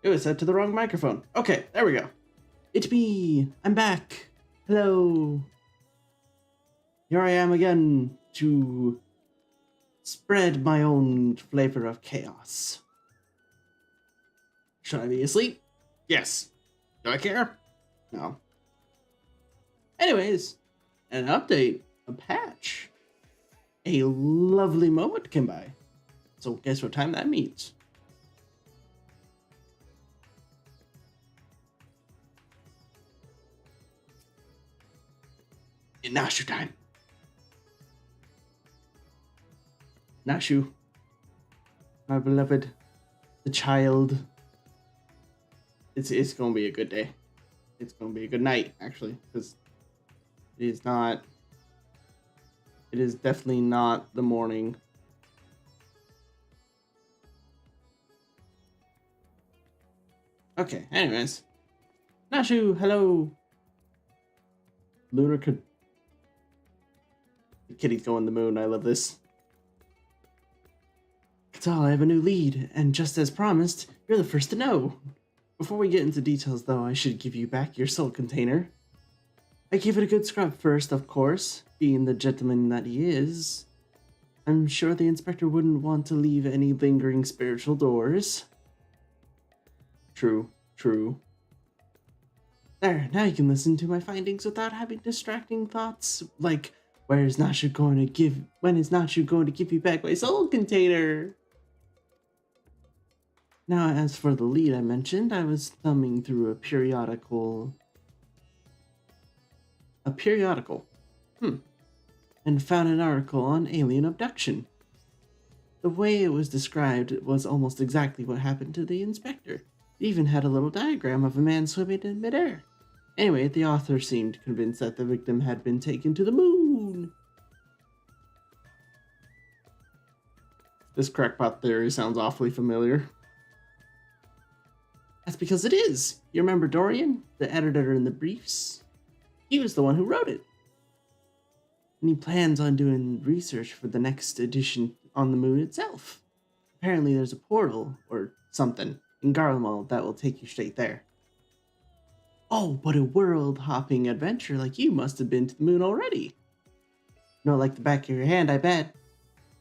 It was set to the wrong microphone. Okay, there we go. It's me. I'm back. Hello. Here I am again to spread my own flavor of chaos. Should I be asleep? Yes. Do I care? No. Anyways, an update, a patch. A lovely moment came by. So guess what time that means? Nashu time. Nashu, my beloved, the child. It's gonna be a good day. It's gonna be a good night, actually, because it is not. It is definitely not the morning. Okay. Anyways, Nashu, hello. Lunar could. The kitty's going to the moon. I love this. Katal, I have a new lead, and just as promised, you're the first to know. Before we get into details, though, I should give you back your soul container. I gave it a good scrub first, of course, being the gentleman that he is. I'm sure the inspector wouldn't want to leave any lingering spiritual doors. True. There, now you can listen to my findings without having distracting thoughts, like, when is Nashu going to give you back my soul container? Now, as for the lead I mentioned, I was thumbing through a periodical, and found an article on alien abduction. The way it was described was almost exactly what happened to the inspector. It even had a little diagram of a man swimming in midair. Anyway, the author seemed convinced that the victim had been taken to the moon. This crackpot theory sounds awfully familiar. That's because it is. You remember Dorian, the editor in the briefs? He was the one who wrote it. And he plans on doing research for the next edition on the moon itself. Apparently there's a portal, or something, in Garlemald that will take you straight there. Oh, what a world-hopping adventure like you must have been to the moon already. No, like the back of your hand, I bet.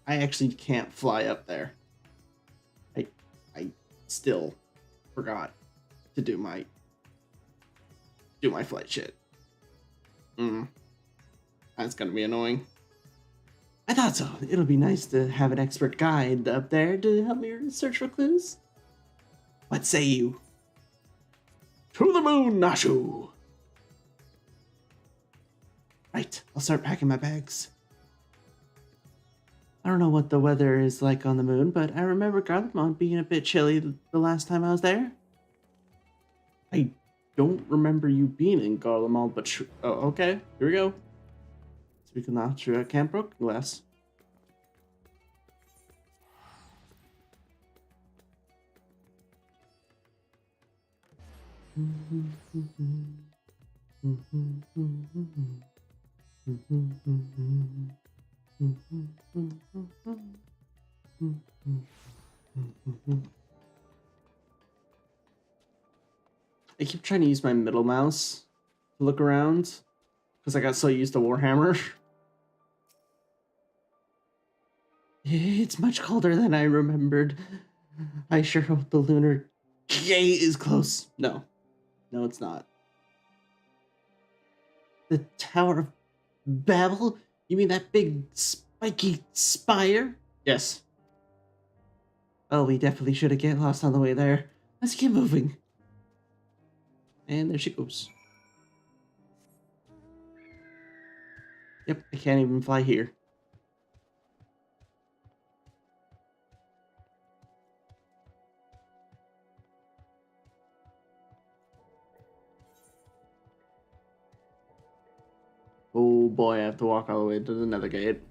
I actually can't fly up there. I still forgot to do my flight shit. That's gonna be annoying. I thought so. It'll be nice to have an expert guide up there to help me search for clues. What say you? To the moon, Nashu! Right, I'll start packing my bags. I don't know what the weather is like on the moon, but I remember Garlemald being a bit chilly the last time I was there. I don't remember you being in Garlemald, but oh, okay, here we go. Speaking now through Camp Broken Glass. I keep trying to use my middle mouse to look around because I got so used to Warhammer. It's much colder than I remembered. I sure hope the lunar gate is close. No, it's not. The Tower of Babel? You mean that big spiky spire? Yes. Oh, we definitely should have get lost on the way there. Let's keep moving. And there she goes. Yep, I can't even fly here. Oh boy, I have to walk all the way to the nether gate.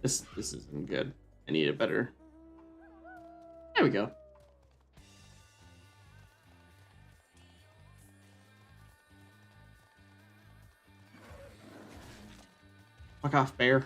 This isn't good. I need it better. There we go. Fuck off, bear.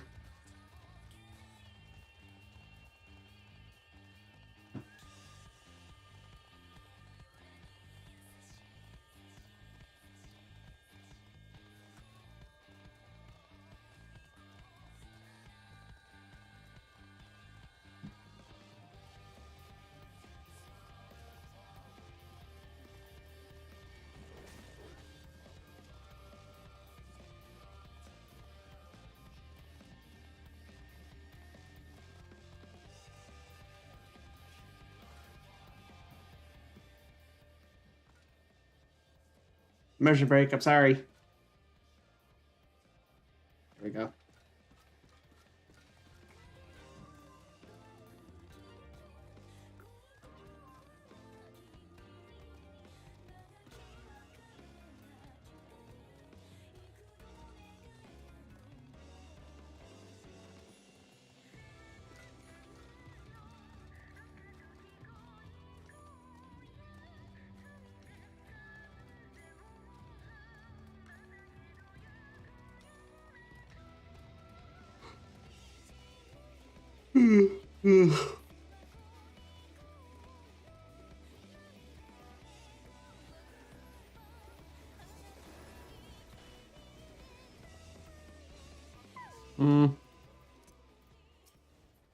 Immersion break, I'm sorry. There we go.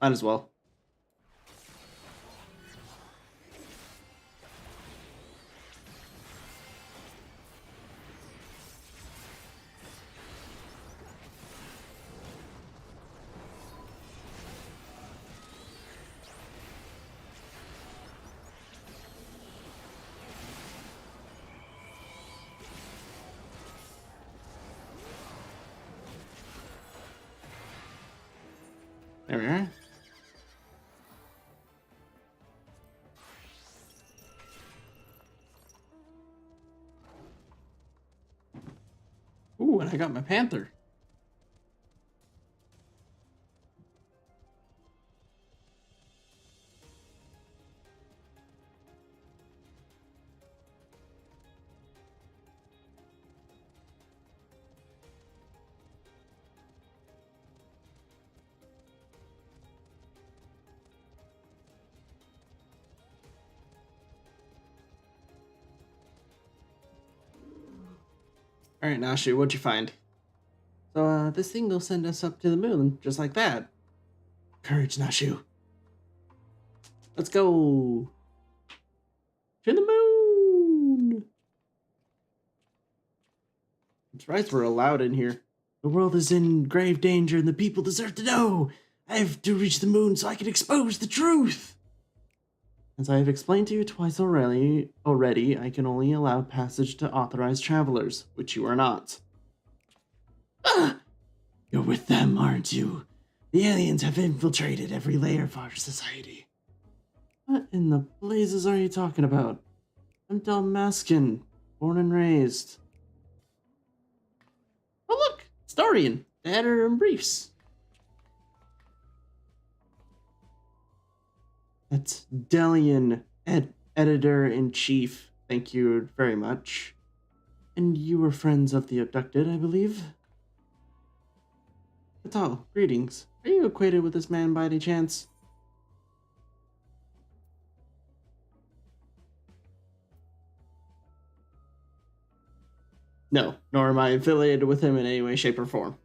Might as well. There we are. Ooh, and I got my panther. All right, Nashi, what'd you find? So, this thing will send us up to the moon, just like that. Courage, Nashu. Let's go to the moon. It's right, we're allowed in here. The world is in grave danger and the people deserve to know. I have to reach the moon so I can expose the truth. As I have explained to you twice already, I can only allow passage to authorized travelers, which you are not. Ah! You're with them, aren't you? The aliens have infiltrated every layer of our society. What in the blazes are you talking about? I'm Dalmaskin, born and raised. Oh look, it's Dorian, the editor in briefs. That's Delian, editor-in-chief. Thank you very much. And you were friends of the abducted, I believe? Atal, greetings. Are you acquainted with this man by any chance? No, nor am I affiliated with him in any way, shape, or form.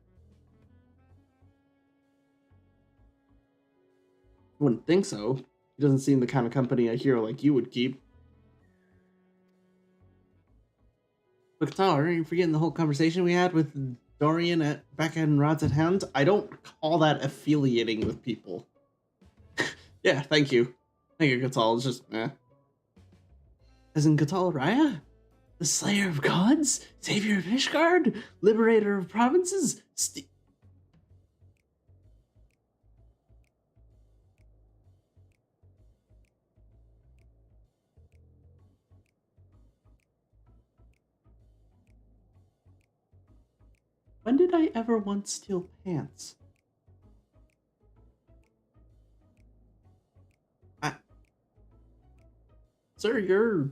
Wouldn't think so. He doesn't seem the kind of company a hero like you would keep. Look, Tyler, are you forgetting the whole conversation we had with Dorian at back in Rods at Hounds? I don't call that affiliating with people. Yeah, thank you. Thank you, Gatal. It's just, As in Gatal Raya? The Slayer of Gods? Savior of Ishgard? Liberator of Provinces? When did I ever once steal pants? Sir, you're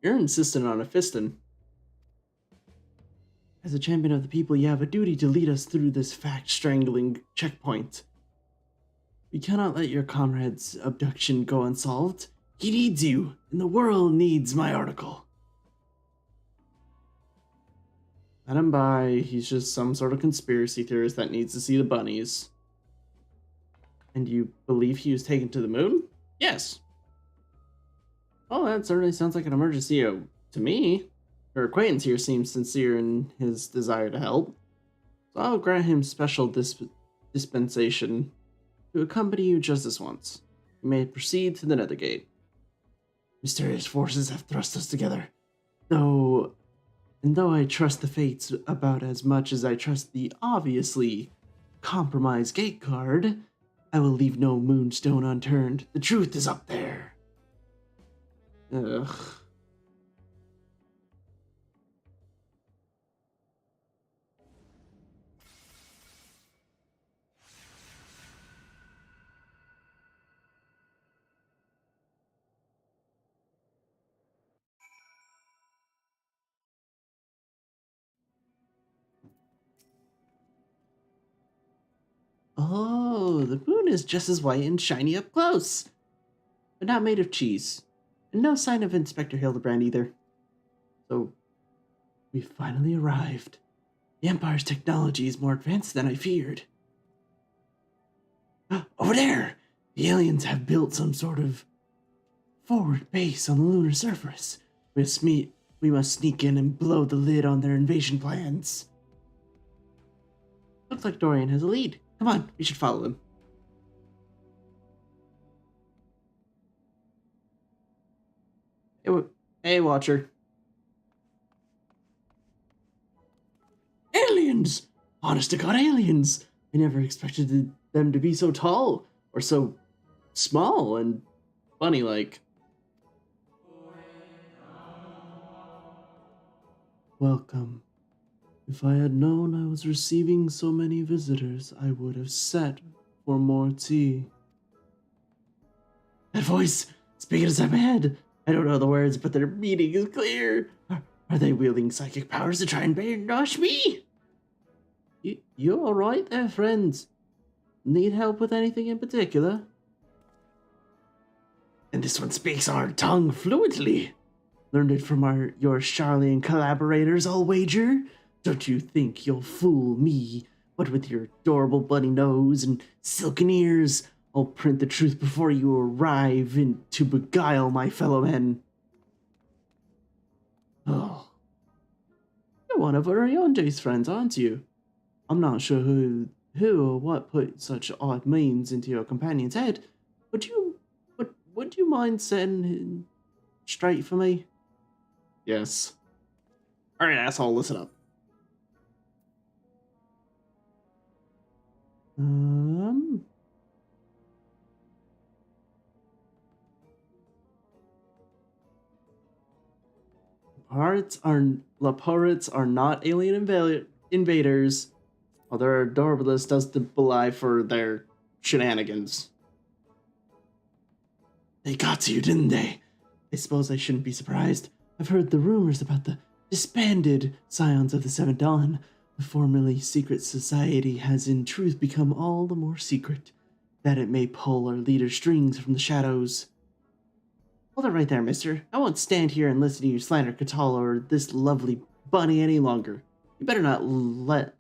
insistent on a fistin'. As a champion of the people, you have a duty to lead us through this fact-strangling checkpoint. We cannot let your comrade's abduction go unsolved. He needs you, and the world needs my article. Let him by. He's just some sort of conspiracy theorist that needs to see the bunnies. And you believe he was taken to the moon? Yes. Well, that certainly sounds like an emergency to me. Your acquaintance here seems sincere in his desire to help. So I'll grant him special dispensation to accompany you just this once. You may proceed to the Nethergate. Mysterious forces have thrust us together. Though And though I trust the fates about as much as I trust the obviously compromised gate guard, I will leave no moonstone unturned. The truth is up there. Ugh. Oh, the moon is just as white and shiny up close, but not made of cheese. And no sign of Inspector Hildebrand either. So, we finally arrived. The Empire's technology is more advanced than I feared. Over there! The aliens have built some sort of forward base on the lunar surface. We must sneak in and blow the lid on their invasion plans. Looks like Dorian has a lead. Come on, we should follow him. Hey, Watcher. Aliens! Honest to God, aliens! I never expected them to be so tall, or so small and funny like. Welcome. If I had known I was receiving so many visitors, I would have sat for more tea. That voice, speaking inside my head. I don't know the words, but their meaning is clear. Are they wielding psychic powers to try and brainwash me? You alright there, friends? Need help with anything in particular? And this one speaks our tongue fluently. Learned it from your Charlian collaborators, I'll wager. Don't you think you'll fool me? What with your adorable bunny nose and silken ears, I'll print the truth before you arrive in to beguile my fellow men. Oh, you're one of Orionde's friends, aren't you? I'm not sure who or what put such odd means into your companion's head. Would you mind setting him straight for me? Yes. All right, asshole, listen up. Laporits are not alien invaders, while their adorableness does belie for their shenanigans. They got to you, didn't they? I suppose I shouldn't be surprised. I've heard the rumors about the disbanded Scions of the Seventh Dawn. The formerly secret society has in truth become all the more secret, that it may pull our leader's strings from the shadows. Hold it right there, mister. I won't stand here and listen to you slander Katala or this lovely bunny any longer. You better not libel?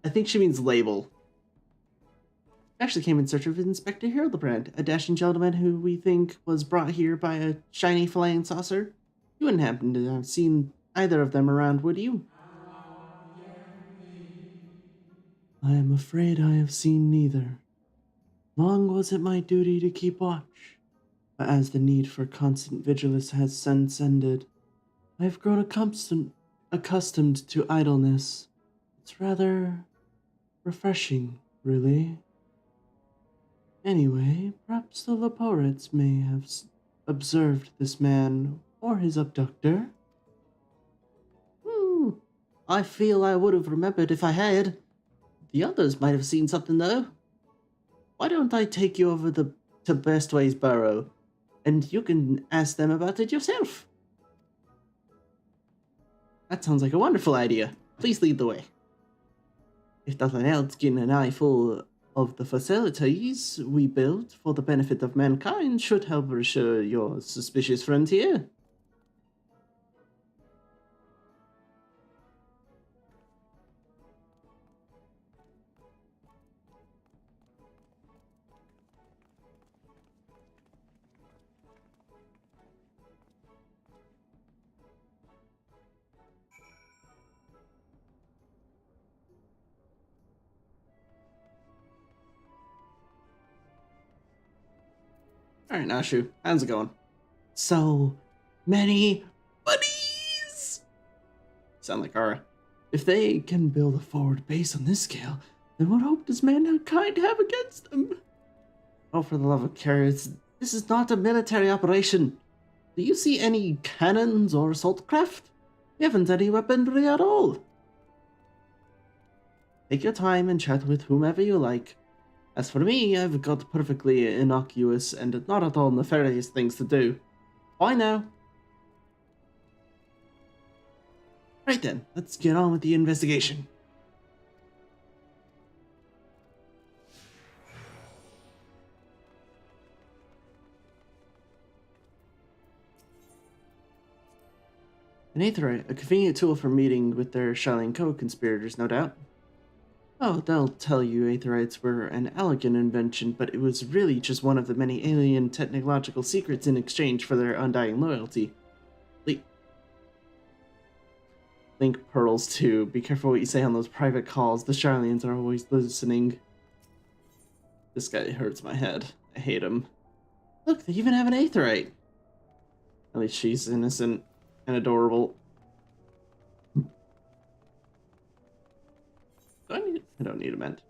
I think she means label. Actually came in search of Inspector Hildebrand, a dashing gentleman who we think was brought here by a shiny flying saucer. You wouldn't happen to have seen either of them around, would you? I am afraid I have seen neither. Long was it my duty to keep watch, but as the need for constant vigilance has since ended, I have grown accustomed to idleness. It's rather refreshing, really. Anyway, perhaps the Laporits may have observed this man or his abductor. I feel I would have remembered if I had. The others might have seen something, though. Why don't I take you over to Bestway's Burrow, and you can ask them about it yourself? That sounds like a wonderful idea. Please lead the way. If nothing else, getting an eyeful of the facilities we built for the benefit of mankind should help reassure your suspicious friends here. Alright, Nashu, how's it going? So, many buddies. Sound like Ara. If they can build a forward base on this scale, then what hope does mankind have against them? Oh, for the love of carrots, this is not a military operation. Do you see any cannons or assault craft? We haven't any weaponry at all. Take your time and chat with whomever you like. As for me, I've got perfectly innocuous and not at all nefarious things to do. Bye now. Right then, let's get on with the investigation. An aetherite, a convenient tool for meeting with their Shaolin co-conspirators, no doubt. Oh, they'll tell you aetherites were an elegant invention, but it was really just one of the many alien technological secrets in exchange for their undying loyalty. Link pearls too. Be careful what you say on those private calls. The Charlians are always listening. This guy hurts my head. I hate him. Look, they even have an aetherite. At least she's innocent and adorable. Do I need? I don't need a ment.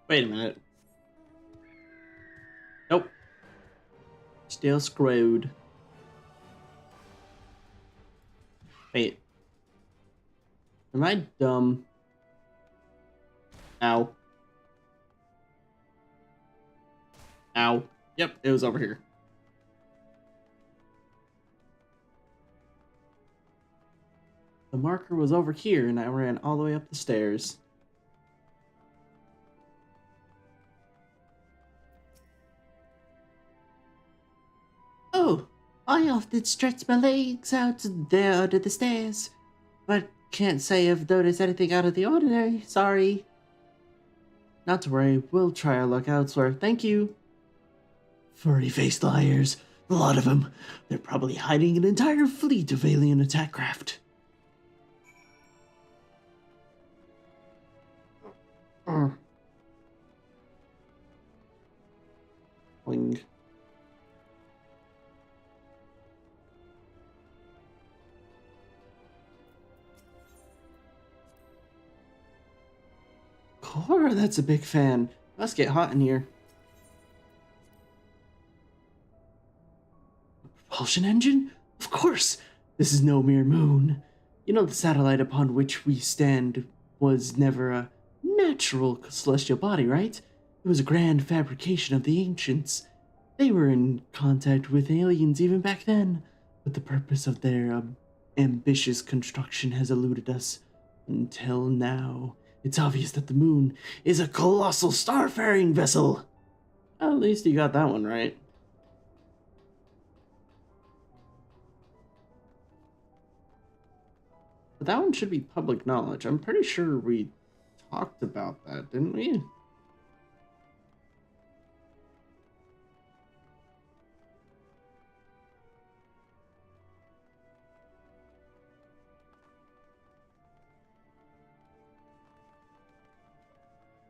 Wait a minute. Nope. Still screwed. Wait. Am I dumb? Ow. Ow. Yep, it was over here. The marker was over here and I ran all the way up the stairs. Oh, I often stretch my legs out there under the stairs, but can't say I've noticed anything out of the ordinary, sorry. Not to worry, we'll try our luck elsewhere, thank you. Furry-faced liars, a lot of them. They're probably hiding an entire fleet of alien attack craft. Bling. Cora, that's a big fan. Must get hot in here. Propulsion engine? Of course! This is no mere moon. You know the satellite upon which we stand was never a natural celestial body, right? It was a grand fabrication of the ancients. They were in contact with aliens even back then, but the purpose of their ambitious construction has eluded us until now. It's obvious that the moon is a colossal starfaring vessel. At least you got that one right. But that one should be public knowledge. I'm pretty sure we talked about that, didn't we?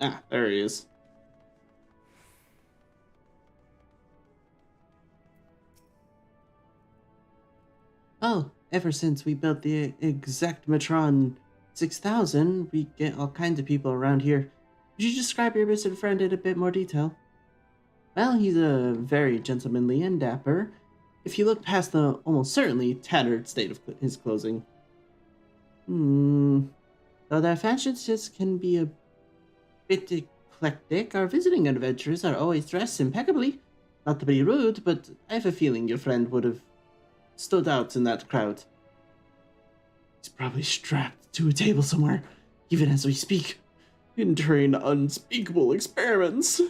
Ah, there he is. Oh, ever since we built the Exactmatron 6000, we get all kinds of people around here. Could you describe your missing friend in a bit more detail? Well, he's a very gentlemanly and dapper, if you look past the almost certainly tattered state of his clothing. Though their fashions just can be a bit eclectic, our visiting adventurers are always dressed impeccably. Not to be rude, but I have a feeling your friend would have stood out in that crowd. He's probably strapped to a table somewhere, even as we speak, entering unspeakable experiments.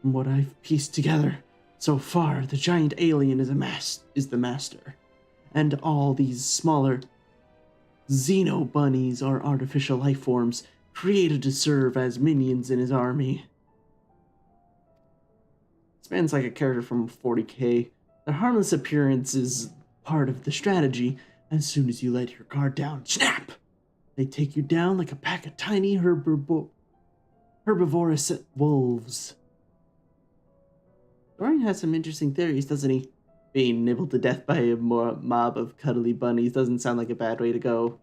From what I've pieced together, so far, the giant alien is the master, and all these smaller Xeno bunnies are artificial life forms created to serve as minions in his army. This man's like a character from 40k. Their harmless appearance is part of the strategy. As soon as you let your guard down, snap! They take you down like a pack of tiny herbivorous wolves. Dorian has some interesting theories, doesn't he? Being nibbled to death by a mob of cuddly bunnies doesn't sound like a bad way to go.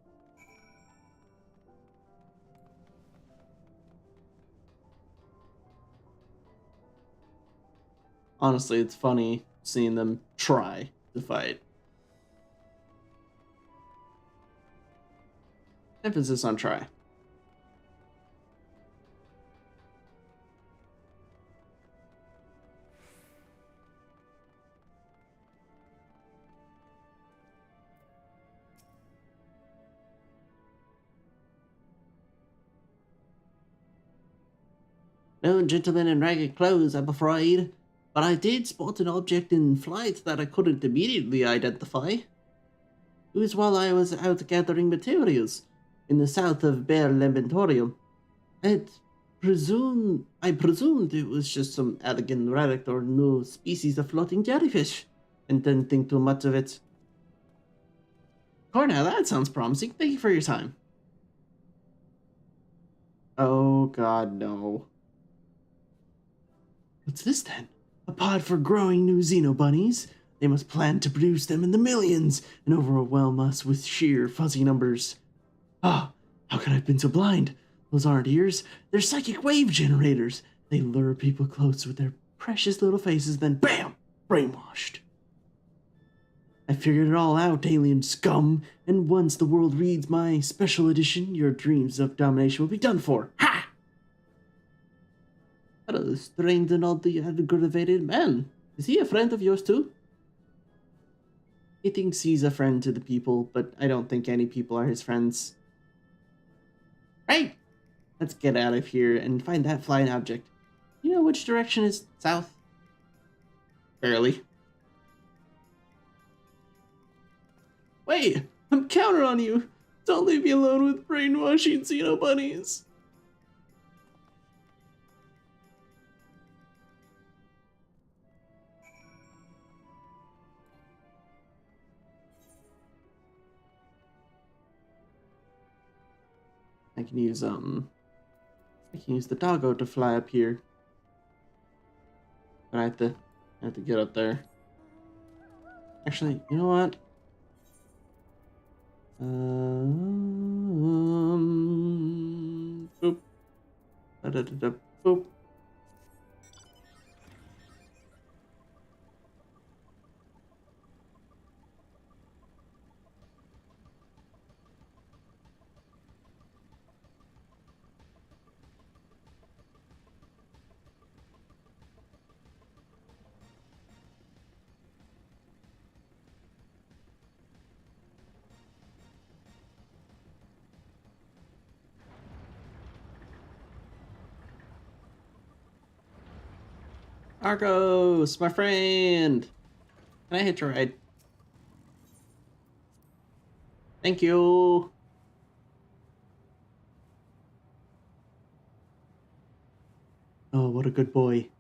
Honestly, it's funny seeing them try to fight. Emphasis on try. No gentleman in ragged clothes, I'm afraid, but I did spot an object in flight that I couldn't immediately identify. It was while I was out gathering materials in the south of Bear Lamentorium. I presumed it was just some elegant relic or new species of floating jellyfish, and didn't think too much of it. Cornell, that sounds promising. Thank you for your time. Oh god, no. What's this then? A pod for growing new Xenobunnies? They must plan to produce them in the millions and overwhelm us with sheer fuzzy numbers. Ah, how could I have been so blind? Those aren't ears, they're psychic wave generators. They lure people close with their precious little faces, then BAM! Brainwashed. I figured it all out, alien scum, and once the world reads my special edition, your dreams of domination will be done for. Ha! Hello, strange and oddly aggravated man. Is he a friend of yours too? He thinks he's a friend to the people, but I don't think any people are his friends. Right! Let's get out of here and find that flying object. You know which direction is south? Barely. Wait! I'm counting on you! Don't leave me alone with brainwashing Xenobunnies! I can use the doggo to fly up here. But I have to get up there. Actually, you know what? Boop. Da-da-da-da, boop. Argos, my friend! Can I hitch a ride? Thank you! Oh, what a good boy.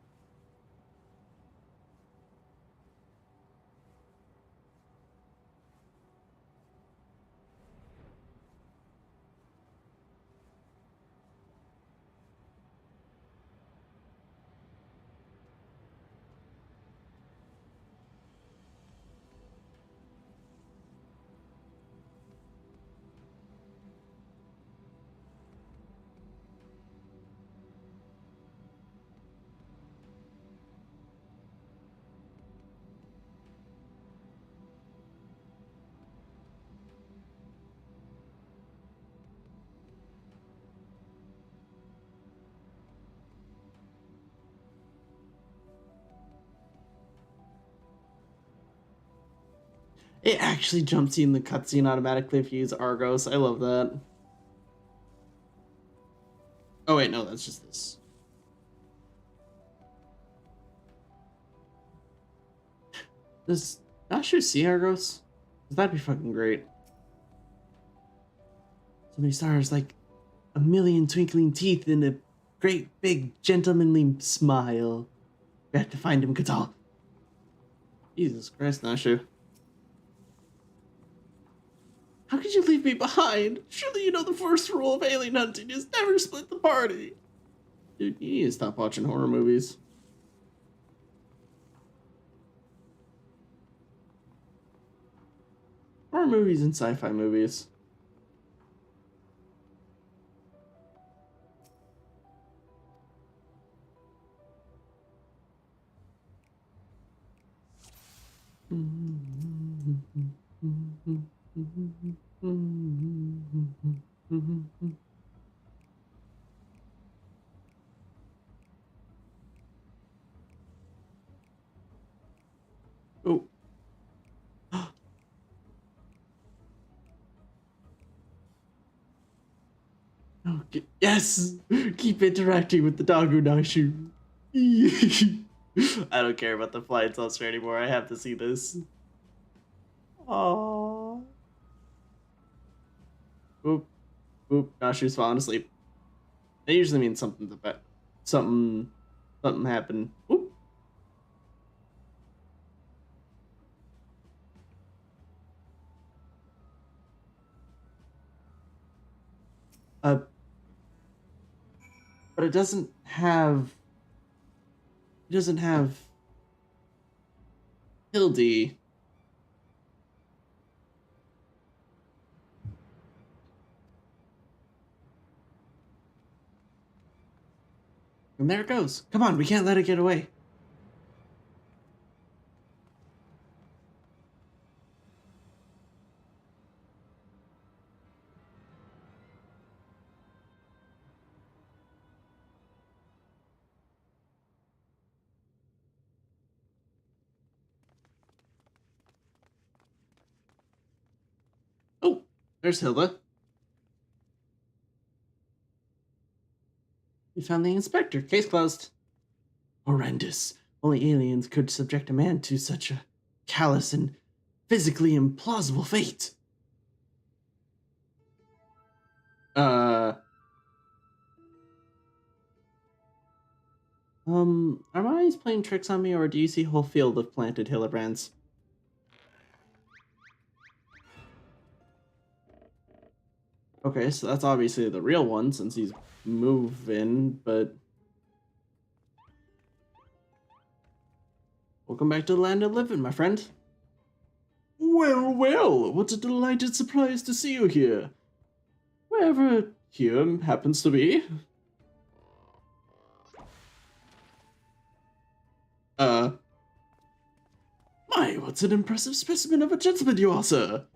It actually jumps you in the cutscene automatically if you use Argos. I love that. Oh wait, no, that's just this. Does Asher see Argos? That'd be fucking great. So many stars, like a million twinkling teeth and a great big gentlemanly smile. We have to find him, Catal. Jesus Christ, Nashu. How could you leave me behind? Surely you know the first rule of alien hunting is never split the party. Dude, you need to stop watching horror movies. Horror movies and sci-fi movies. Oh. Okay. Yes! Keep interacting with the doggo Nashu. I don't care about the flying saucer anymore. I have to see this. Aww. Oop. Oop. Nashu's falling asleep. That usually means something bad. Something happened. Oop. Uh, but it doesn't have. It doesn't have Hildy. And there it goes. Come on, we can't let it get away. Oh, there's Hilda. We found the inspector. Case closed. Horrendous. Only aliens could subject a man to such a callous and physically implausible fate. Are my eyes playing tricks on me, or do you see a whole field of planted Hillebrands? Okay, so that's obviously the real one since he's moving, but welcome back to the land of living, my friend. Well, well, what a delighted surprise to see you here. Wherever here happens to be. My, what an impressive specimen of a gentleman you are, sir.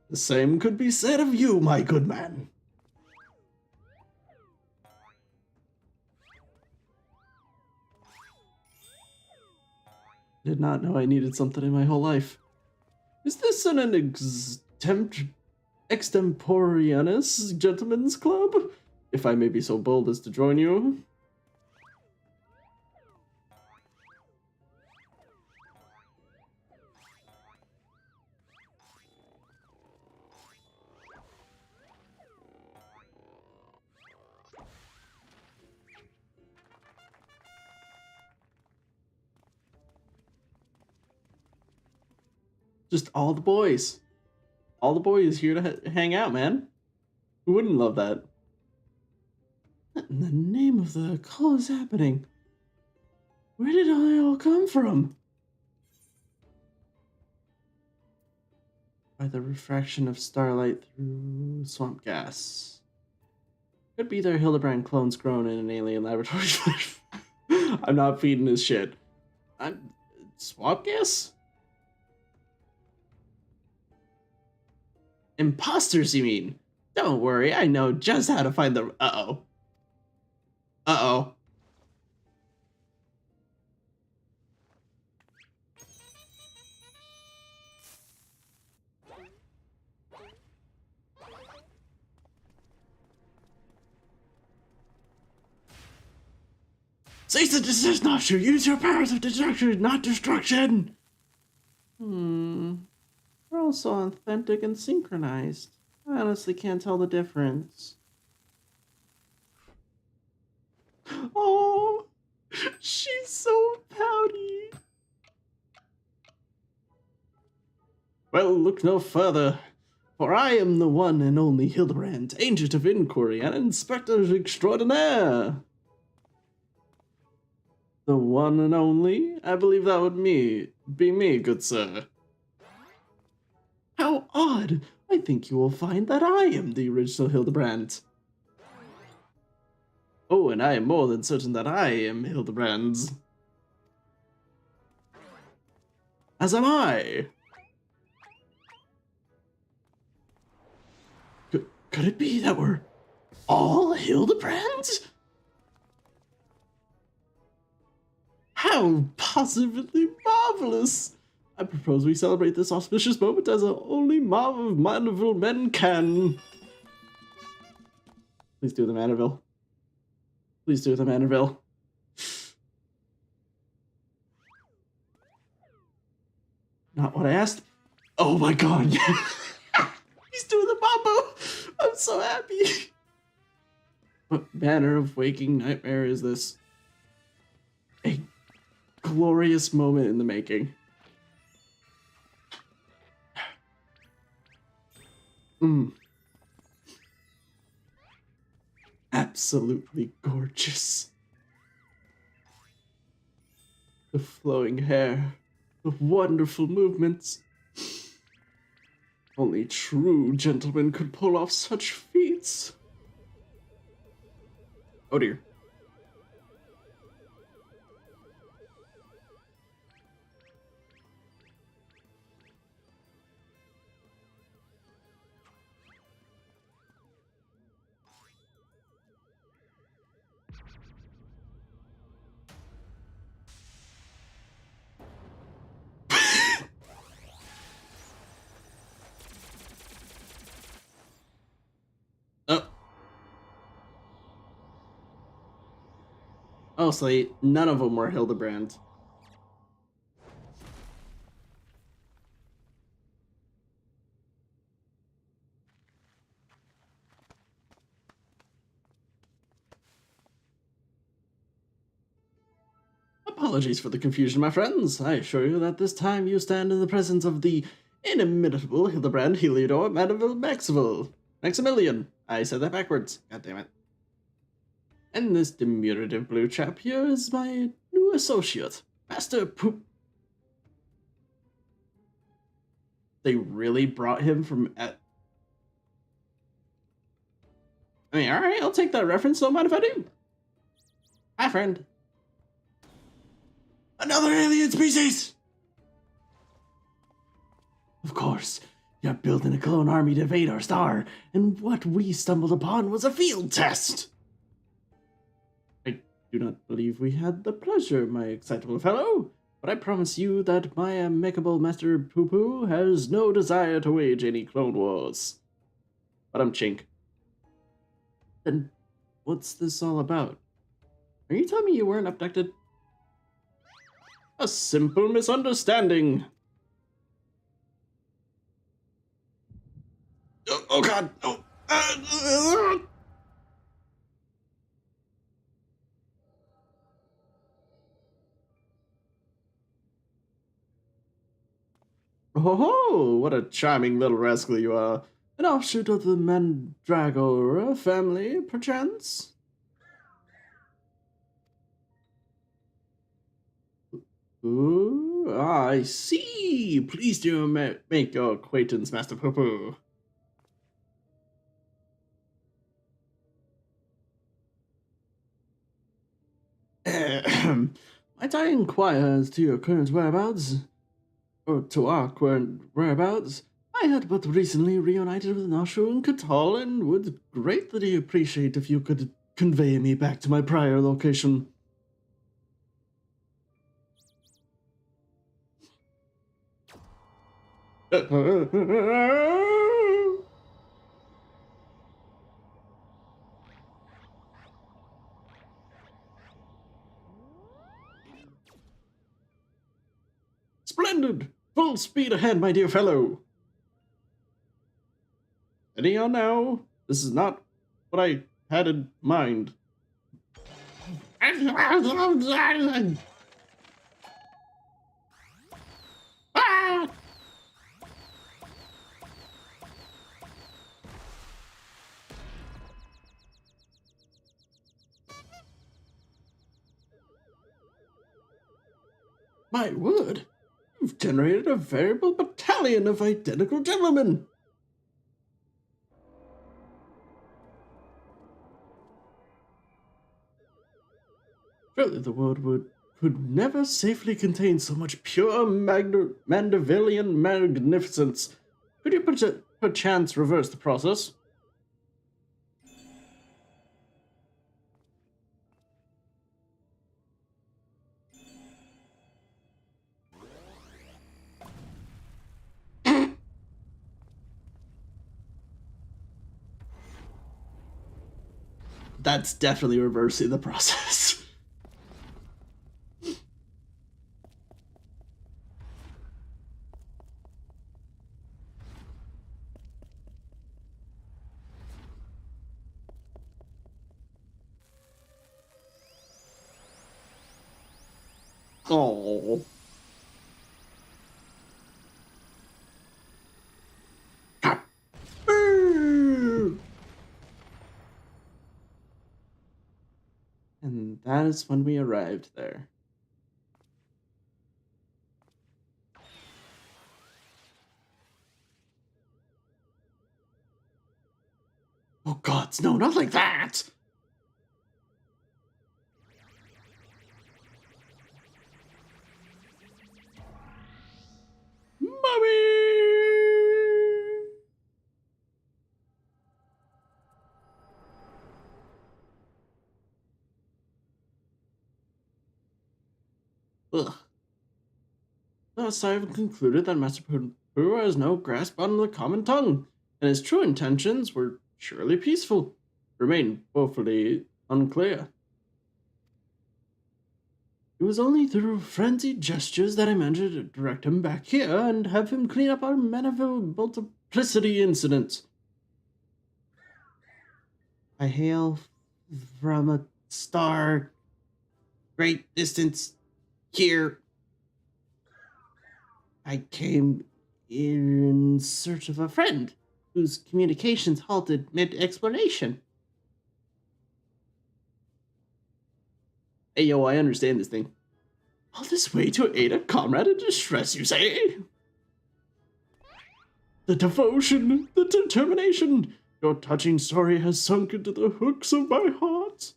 The same could be said of you, my good man. Did not know I needed something in my whole life. Is this an extemporaneous gentleman's club? If I may be so bold as to join you. Just all the boys. All the boys here to hang out, man. Who wouldn't love that? What in the name of the call is happening? Where did I all come from? By the refraction of starlight through swamp gas. Could be their Hildebrand clones grown in an alien laboratory. I'm not feeding this shit. I'm swamp gas? Imposters, you mean? Don't worry, I know just how to find the. Uh-oh. Uh-oh. Cease and desist, Nashu! Use your powers of destruction, not destruction! They're also authentic and synchronized. I honestly can't tell the difference. Oh, she's so pouty. Well, look no further, for I am the one and only Hildebrand, agent of inquiry and inspector extraordinaire. The one and only? I believe that would be me, good sir. How odd! I think you will find that I am the original Hildebrand. Oh, and I am more than certain that I am Hildebrand's. As am I. Could it be that we're all Hildebrands? How positively marvelous! I propose we celebrate this auspicious moment as only marvel men can. Please do the Manorville. Please do the Manorville. Not what I asked. Oh my god. He's doing the mambo. I'm so happy. What manner of waking nightmare is this? A glorious moment in the making. Absolutely gorgeous. The flowing hair, the wonderful movements. Only true gentlemen could pull off such feats. Oh dear. Oh, so none of them were Hildebrand. Apologies for the confusion, my friends. I assure you that this time you stand in the presence of the inimitable Hildebrand Heliodor Maximilian. I said that backwards. God damn it. And this diminutive blue chap here is my new associate, Master Poop. They really brought him from I mean, alright, I'll take that reference, don't mind if I do. Hi, friend. Another alien species! Of course, you're building a clone army to invade our star, and what we stumbled upon was a field test! I do not believe we had the pleasure, my excitable fellow, but I promise you that my amicable Master Poo-Poo has no desire to wage any clone wars. But I'm chink. Then what's this all about? Are you telling me you weren't abducted? A simple misunderstanding. Oh god! Oh. Oh, what a charming little rascal you are. An offshoot of the Mandragora family, perchance? Ooh, I see. Please do make your acquaintance, Master Poo-Poo. Might I inquire as to your current whereabouts? Or to our current whereabouts? I had but recently reunited with Nashu and Katal and would greatly appreciate if you could convey me back to my prior location. Splendid! Full speed ahead, my dear fellow! Steady on now. This is not what I had in mind. Ah! My word, you've generated a veritable battalion of identical gentlemen. Surely the world could never safely contain so much pure Mandevillian magnificence. Could you perchance reverse the process? That's definitely reversing the process. Oh. And that is when we arrived there. Oh gods, no, not like that! Mommy! Ugh. Thus I have concluded that Master Puru has no grasp on the common tongue, and his true intentions were surely peaceful, remain woefully unclear. It was only through frenzied gestures that I managed to direct him back here and have him clean up our manifold multiplicity incidents. I hail from a star great distance here. I came in search of a friend whose communications halted mid-exploration. Hey, yo, I understand this thing. All this way to aid a comrade in distress, you say? The devotion, the determination. Your touching story has sunk into the hooks of my heart.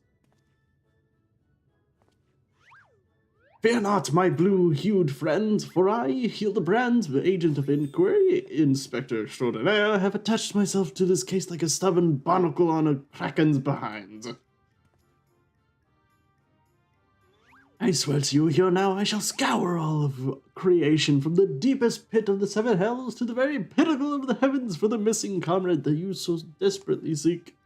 Fear not, my blue-hued friend, for I, Hildebrand, the agent of inquiry, Inspector Extraordinaire, have attached myself to this case like a stubborn barnacle on a kraken's behind. I swear to you here now, I shall scour all of creation from the deepest pit of the seven hells to the very pinnacle of the heavens for the missing comrade that you so desperately seek.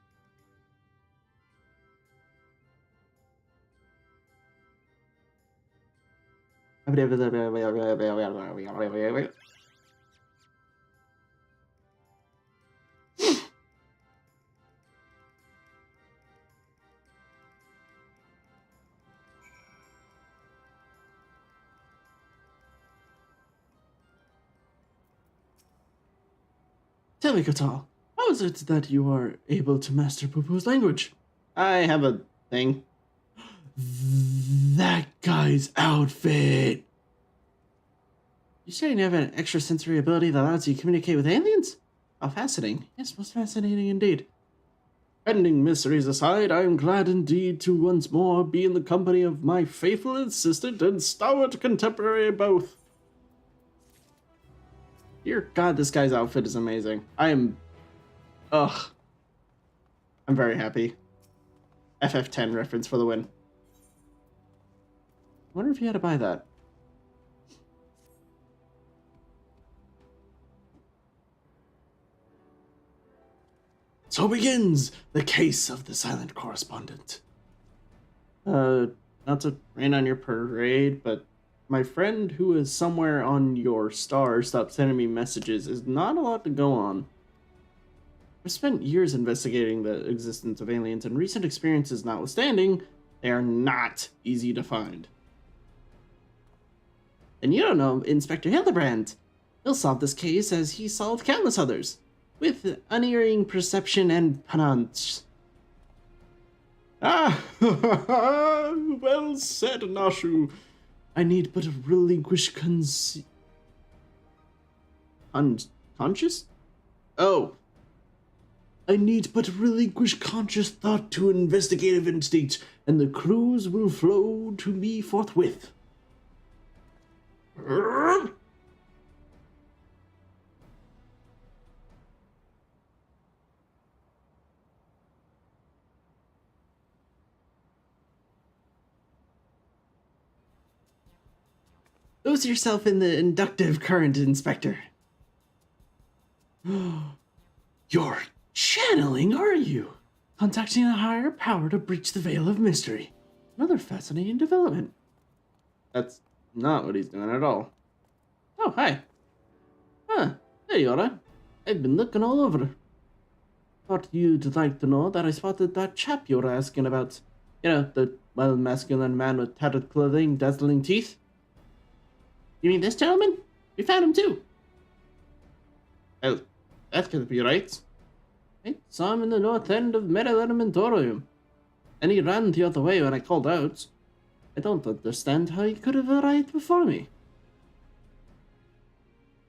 Tell me, Katal, how is it that you are able to master Poo-Poo's language? I have a thing. That guy's outfit! You saying you have an extrasensory ability that allows you to communicate with aliens? How fascinating. Yes, most fascinating indeed. Pending mysteries aside, I am glad indeed to once more be in the company of my faithful assistant and stalwart contemporary both. Dear God, this guy's outfit is amazing. I'm very happy. FF10 reference for the win. I wonder if you had to buy that. So begins the case of the silent correspondent. Not to rain on your parade, but My friend who is somewhere on your star stopped sending me messages is not a lot to go on. I've spent years investigating the existence of aliens, and recent experiences notwithstanding, they are not easy to find. And you don't know Inspector Hildebrand. He'll solve this case as he solved countless others, with unerring perception and punch. Ah, well said, Nashu. I need but a relinquish conscious? Oh. I need but relinquish conscious thought to investigative instinct, and the clues will flow to me forthwith. Lose yourself in the inductive current, Inspector. You're channeling, are you? Contacting a higher power to breach the veil of mystery. Another fascinating development. That's not what he's doing at all. Oh, hi. Huh, there you are. I've been looking all over. Thought you'd like to know that I spotted that chap you were asking about. You know, the well-masculine man with tattered clothing, dazzling teeth. You mean this gentleman? We found him too. Well, that could be right. I saw him in the north end of Metal Elementorium, and he ran the other way when I called out. I don't understand how he could have arrived before me.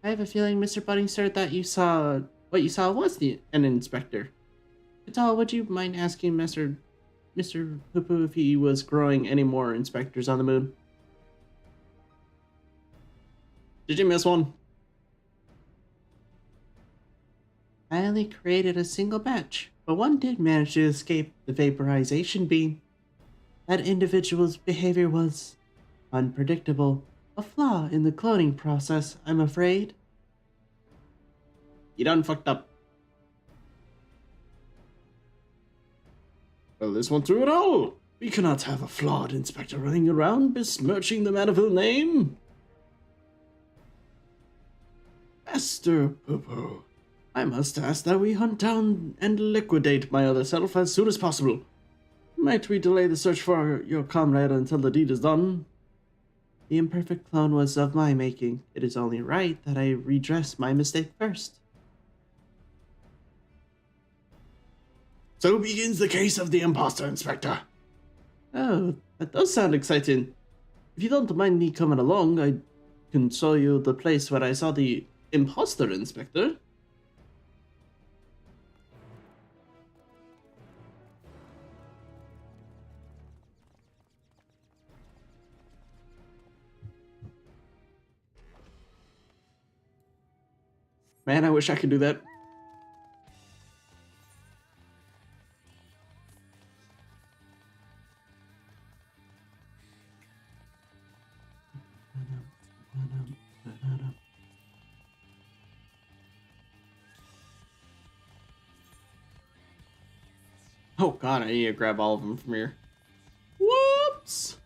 I have a feeling, Mr. Buddingster, that what you saw was an inspector. Patel, would you mind asking Mr. Poo-Poo if he was growing any more inspectors on the moon? Did you miss one? I only created a single batch, but one did manage to escape the vaporization beam. That individual's behavior was unpredictable. A flaw in the cloning process, I'm afraid. You done fucked up. Well, this won't do at all. We cannot have a flawed inspector running around besmirching the Maniville name. Master Poo-Poo, I must ask that we hunt down and liquidate my other self as soon as possible. Might we delay the search for your comrade until the deed is done? The imperfect clone was of my making. It is only right that I redress my mistake first. So begins the case of the imposter, Inspector. Oh, that does sound exciting. If you don't mind me coming along, I can show you the place where I saw the imposter, Inspector. Man, I wish I could do that. Oh god, I need to grab all of them from here. Whoops!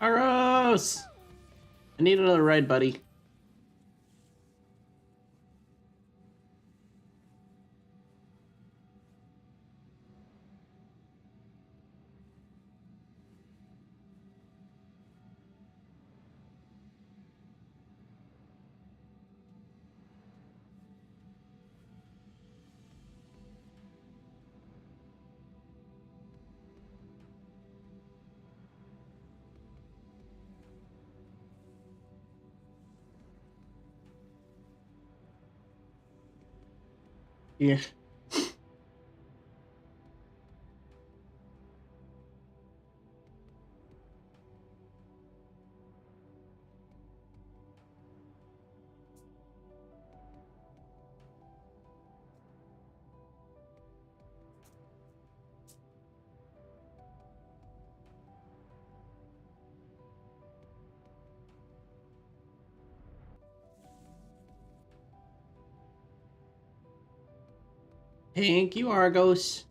Aros! I need another ride, buddy. Yeah. Thank you, Argos.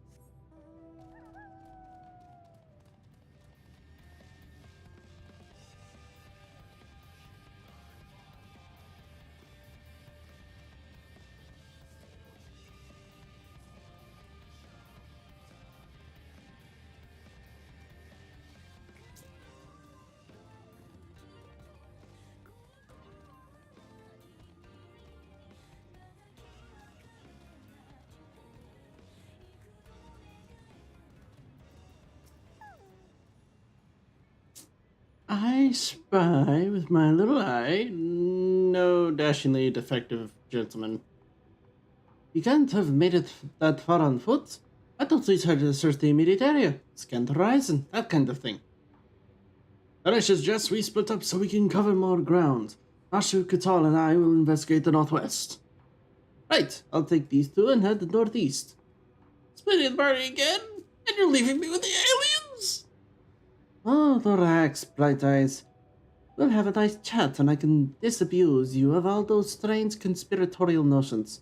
I spy with my little eye no dashingly defective gentleman. You can't have made it that far on foot. I thought we tried to search the immediate area, scan the horizon, that kind of thing. But I suggest we split up so we can cover more ground. Ashu, Katal, and I will investigate the northwest. Right, I'll take these two and head northeast. Splitting the party again? And you're leaving me with the aliens? Oh, relax, Bright Eyes. We'll have a nice chat and I can disabuse you of all those strange conspiratorial notions.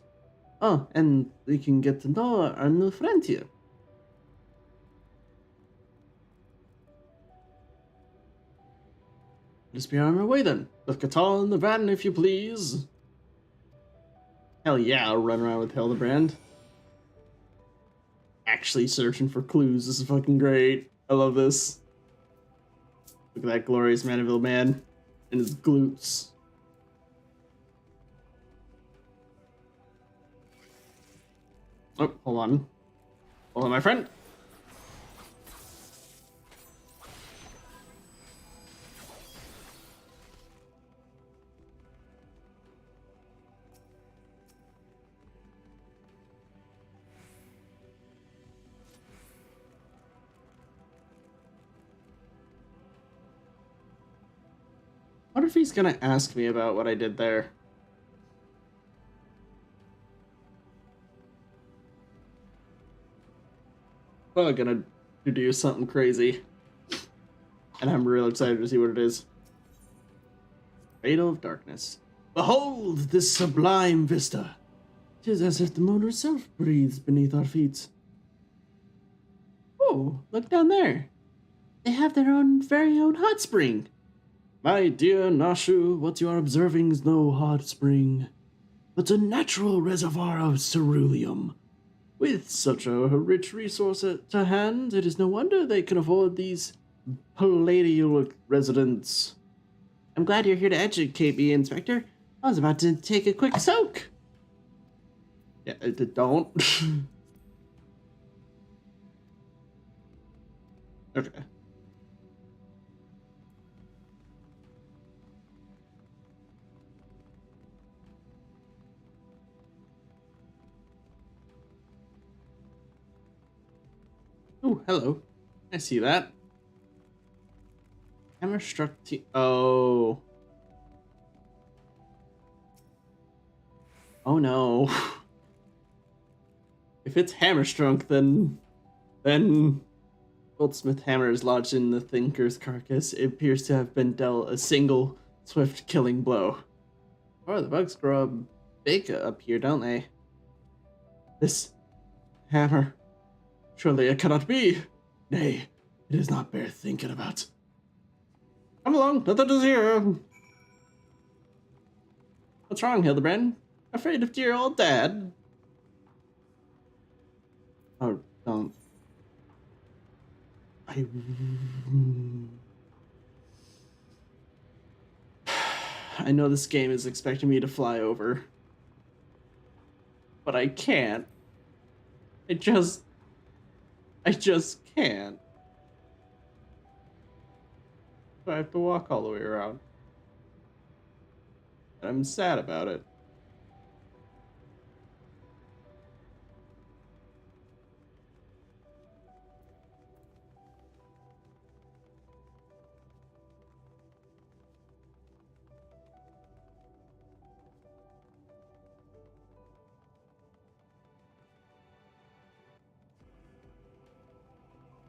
Oh, and we can get to know our new friend here. Let's be on our way then. With Katal in the van, if you please. Hell yeah, I'll run around with Hildebrand. Actually searching for clues. This is fucking great. I love this. Look at that glorious Mandeville man and his glutes. Oh, hold on. Hold on, my friend. I wonder if he's gonna ask me about what I did there. Probably gonna do something crazy. And I'm real excited to see what it is. Cradle of Darkness. Behold this sublime vista. 'Tis as if the moon herself breathes beneath our feet. Oh, look down there. They have their own very own hot spring. My dear Nashu, what you are observing is no hot spring, but a natural reservoir of ceruleum. With such a rich resource to hand, it is no wonder they can afford these palladial residents. I'm glad you're here to educate me, Inspector. I was about to take a quick soak. Yeah, don't. Okay. Oh, hello. I see that. Hammer struck Oh. Oh no. If it's hammer-struck, then Goldsmith hammer is lodged in the thinker's carcass. It appears to have been dealt a single, swift killing blow. Oh, the bugs grow up big up here, don't they? This hammer. Surely it cannot be. Nay, it is not bear thinking about. Come along, nothing to hear. What's wrong, Hildebrand? Afraid of dear old dad? Oh, don't. I know this game is expecting me to fly over, but I can't. I just can't. So I have to walk all the way around. And I'm sad about it.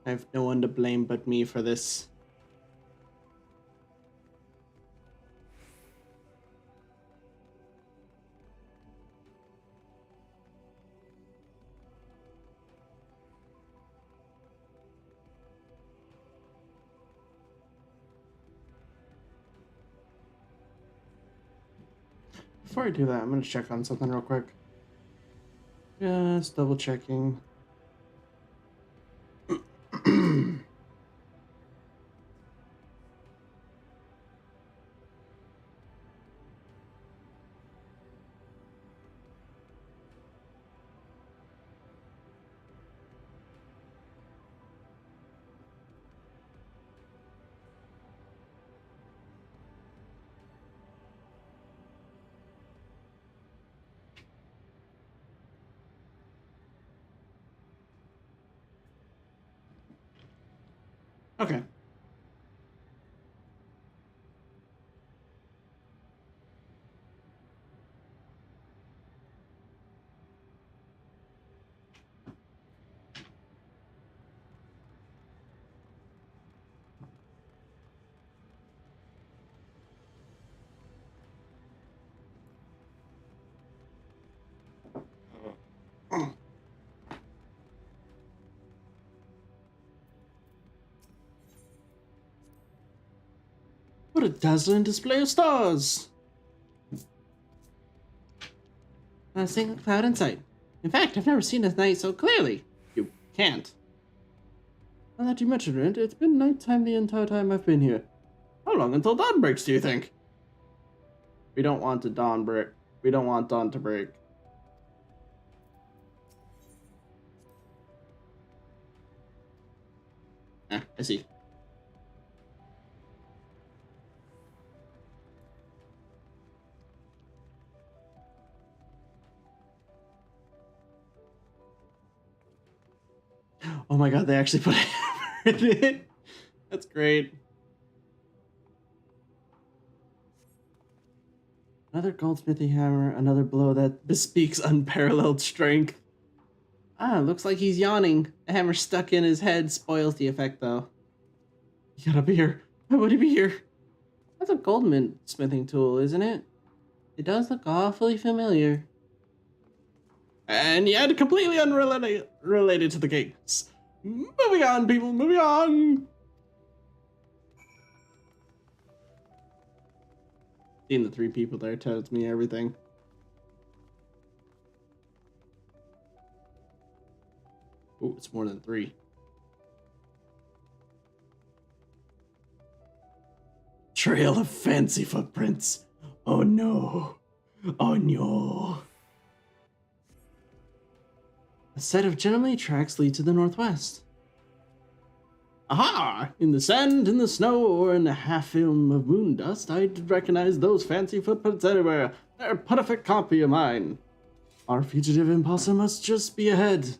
I have no one to blame but me for this. before I do that, I'm gonna check on something real quick. Just double checking. Okay. What a dazzling display of stars! Not a single cloud in sight. In fact, I've never seen a night so clearly. You can't. Now that you mention it, it's been nighttime the entire time I've been here. How long until dawn breaks, do you think? We don't want the dawn break. We don't want dawn to break. I see. Oh my god, they actually put a hammer in it. That's great. Another goldsmithy hammer, another blow that bespeaks unparalleled strength. Ah, looks like he's yawning. The hammer stuck in his head spoils the effect, though. He gotta be here. Why would he be here? That's a goldmint smithing tool, isn't it? It does look awfully familiar. And yet, completely unrelated related to the case. Moving on, people, moving on! Seeing the three people there tells me everything. Oh, it's more than three. Trail of fancy footprints. Oh no. Oh no. A set of gentlemanly tracks lead to the northwest. Aha! In the sand, in the snow, or in a half-film of moon dust, I'd recognize those fancy footprints anywhere. They're a perfect copy of mine. Our fugitive imposter must just be ahead.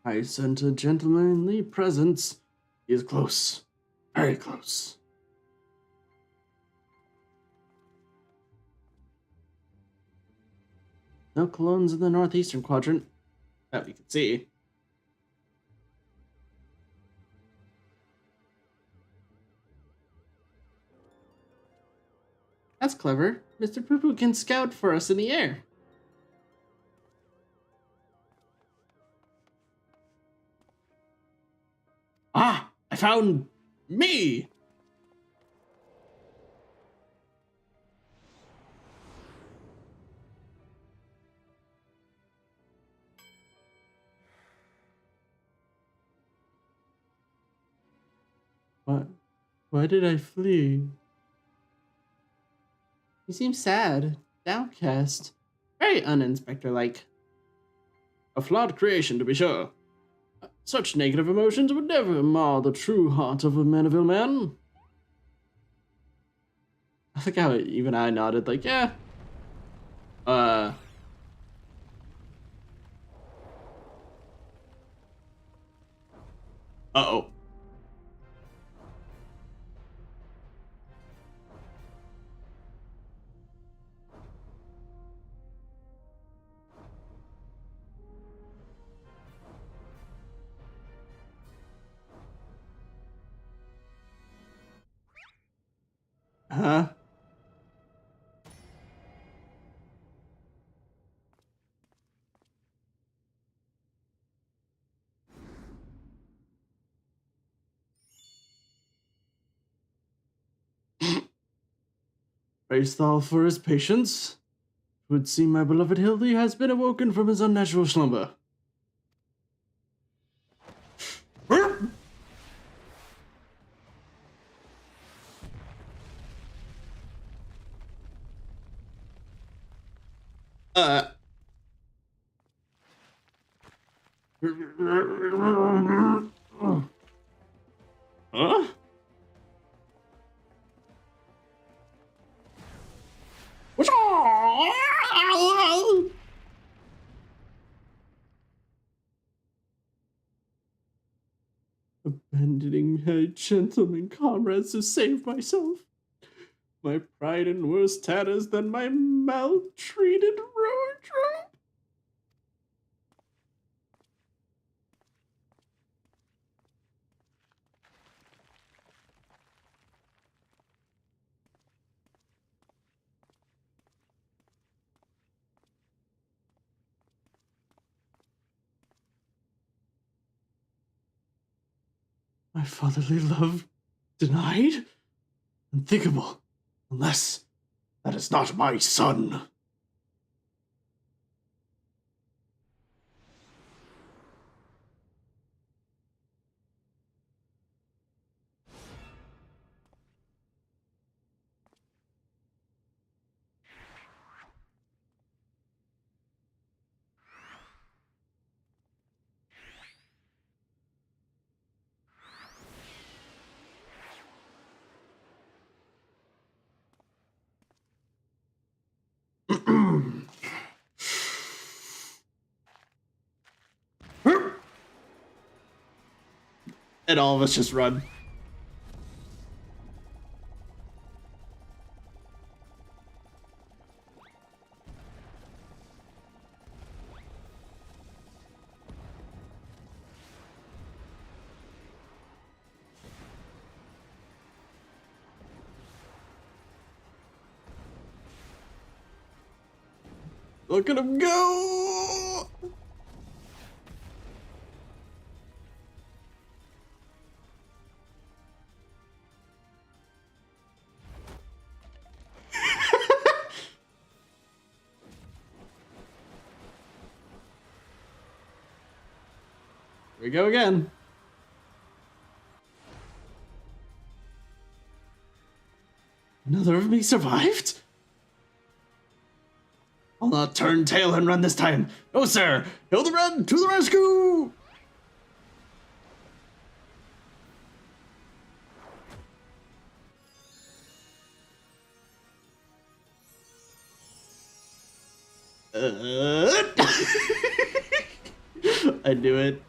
I sent a gentlemanly presence. He is close. Very close. No colognes in the northeastern quadrant. That we can see. That's clever. Mr. Poo-Poo can scout for us in the air. Ah! I found me! What? Why did I flee? You seem sad, downcast, very uninspector-like. A flawed creation, to be sure. Such negative emotions would never mar the true heart of a Maniville man. I think how even I nodded, like, yeah. Uh-oh. Huh? Praise Thal for his patience. It would seem my beloved Hildy has been awoken from his unnatural slumber. Uh. Huh? Abandoning my gentlemen comrades to save myself. My pride in worse tatters than my maltreated wardrobe. My fatherly love denied? Unthinkable. Unless that is not my son. And all of us just run. Look at him go! Here we go again. Another of me survived? I'll not turn tail and run this time. No, sir. Hildebrand, to the rescue! I knew it.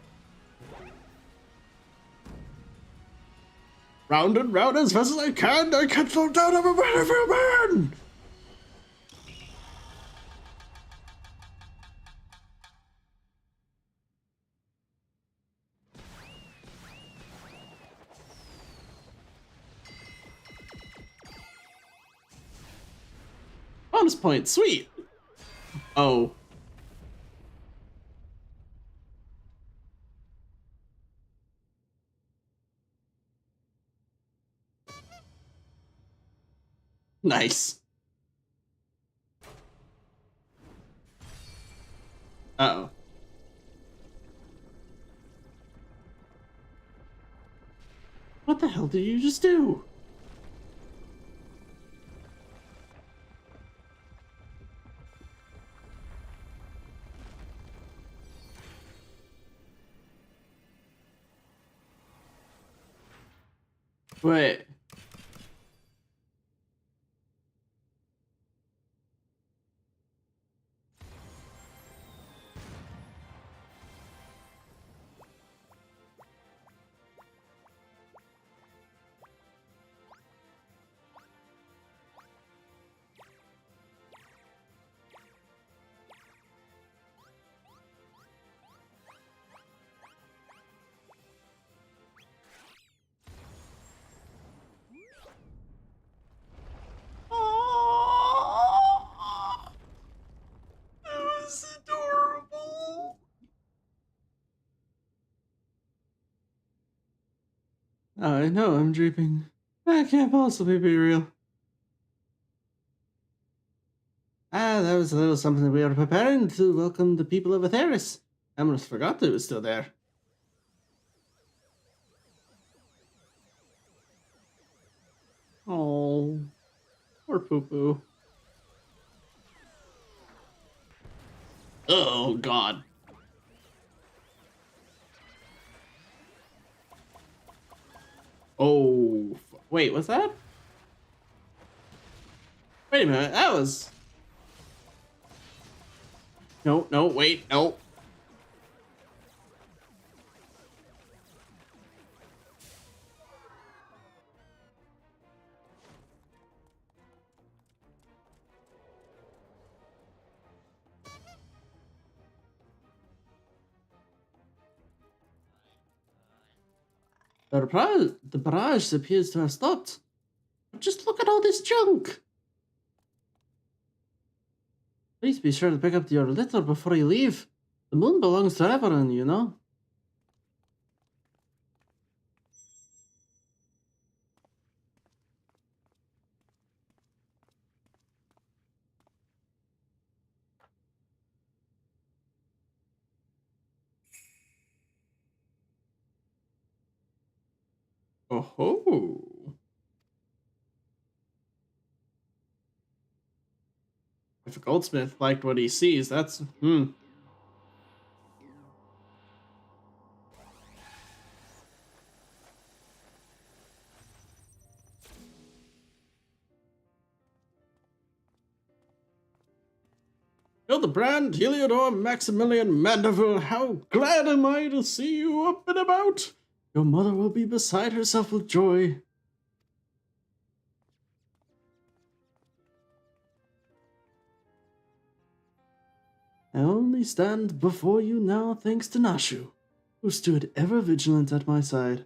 Round and round as fast as I can't slow down, I'm a man! Bonus point, sweet! Oh. Nice. Uh-oh. What the hell did you just do? Wait. Oh, that was adorable. I know I'm dreaming. That can't possibly be real. Ah, that was a little something that we were preparing to welcome the people of Atheris. I almost forgot that it was still there. Oh, poor Poo Poo. Oh, God. Oh, wait, what's that? Wait a minute, that was... No, no, wait, no. The barrage appears to have stopped. Just look at all this junk. Please be sure to pick up your litter before you leave. The moon belongs to everyone, you know. Oh ho! If a goldsmith liked what he sees, that's Hildebrand, Heliodor, Maximilian Mandeville, how glad am I to see you up and about! Your mother will be beside herself with joy. I only stand before you now thanks to Nashu, who stood ever vigilant at my side,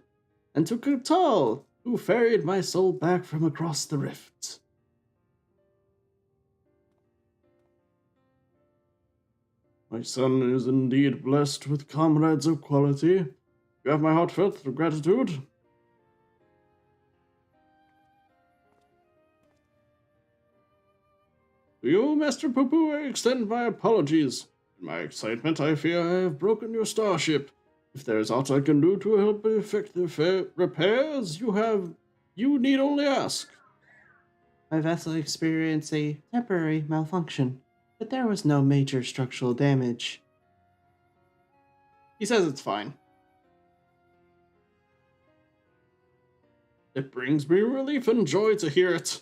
and to Kurtal, who ferried my soul back from across the rift. My son is indeed blessed with comrades of quality. You have my heartfelt gratitude. To you, Master Poo Poo, I extend my apologies. In my excitement, I fear I have broken your starship. If there is aught I can do to help effect the repairs, you need only ask. My vessel experienced a temporary malfunction, but there was no major structural damage. He says it's fine. It brings me relief and joy to hear it.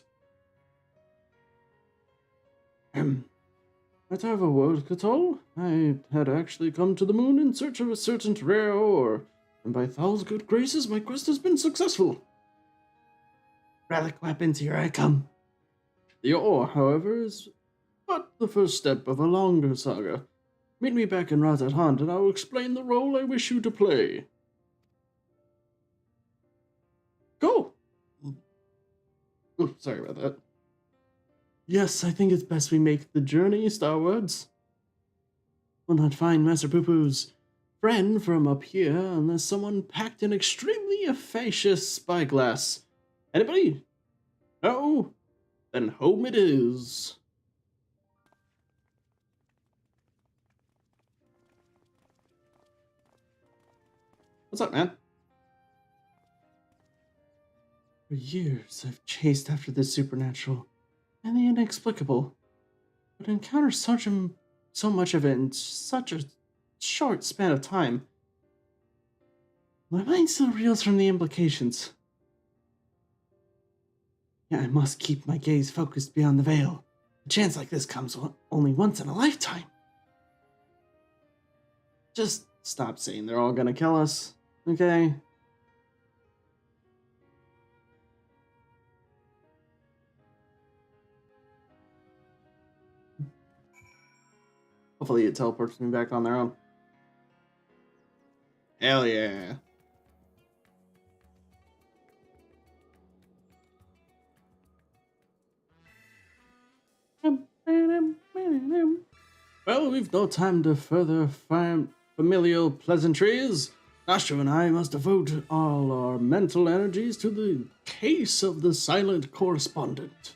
Might I have a word, Catal? I had actually come to the moon in search of a certain rare ore, and by Thal's good graces, my quest has been successful. Relic weapons, here I come. The ore, however, is but the first step of a longer saga. Meet me back in Razat Hunt, and I will explain the role I wish you to play. Go! Oh, sorry about that. Yes, I think it's best we make the journey starwards. We'll not find Master Poo Poo's friend from up here unless someone packed an extremely efficacious spyglass. Anybody? No? Then home it is. What's up, man? For years, I've chased after the supernatural and the inexplicable, but encounter so much of it in such a short span of time. My mind still reels from the implications. Yeah, I must keep my gaze focused beyond the veil. A chance like this comes only once in a lifetime. Just stop saying they're all gonna kill us, okay? Hopefully it teleports me back on their own. Hell yeah. Well, we've no time to further familial pleasantries. Nashu and I must devote all our mental energies to the case of the silent correspondent.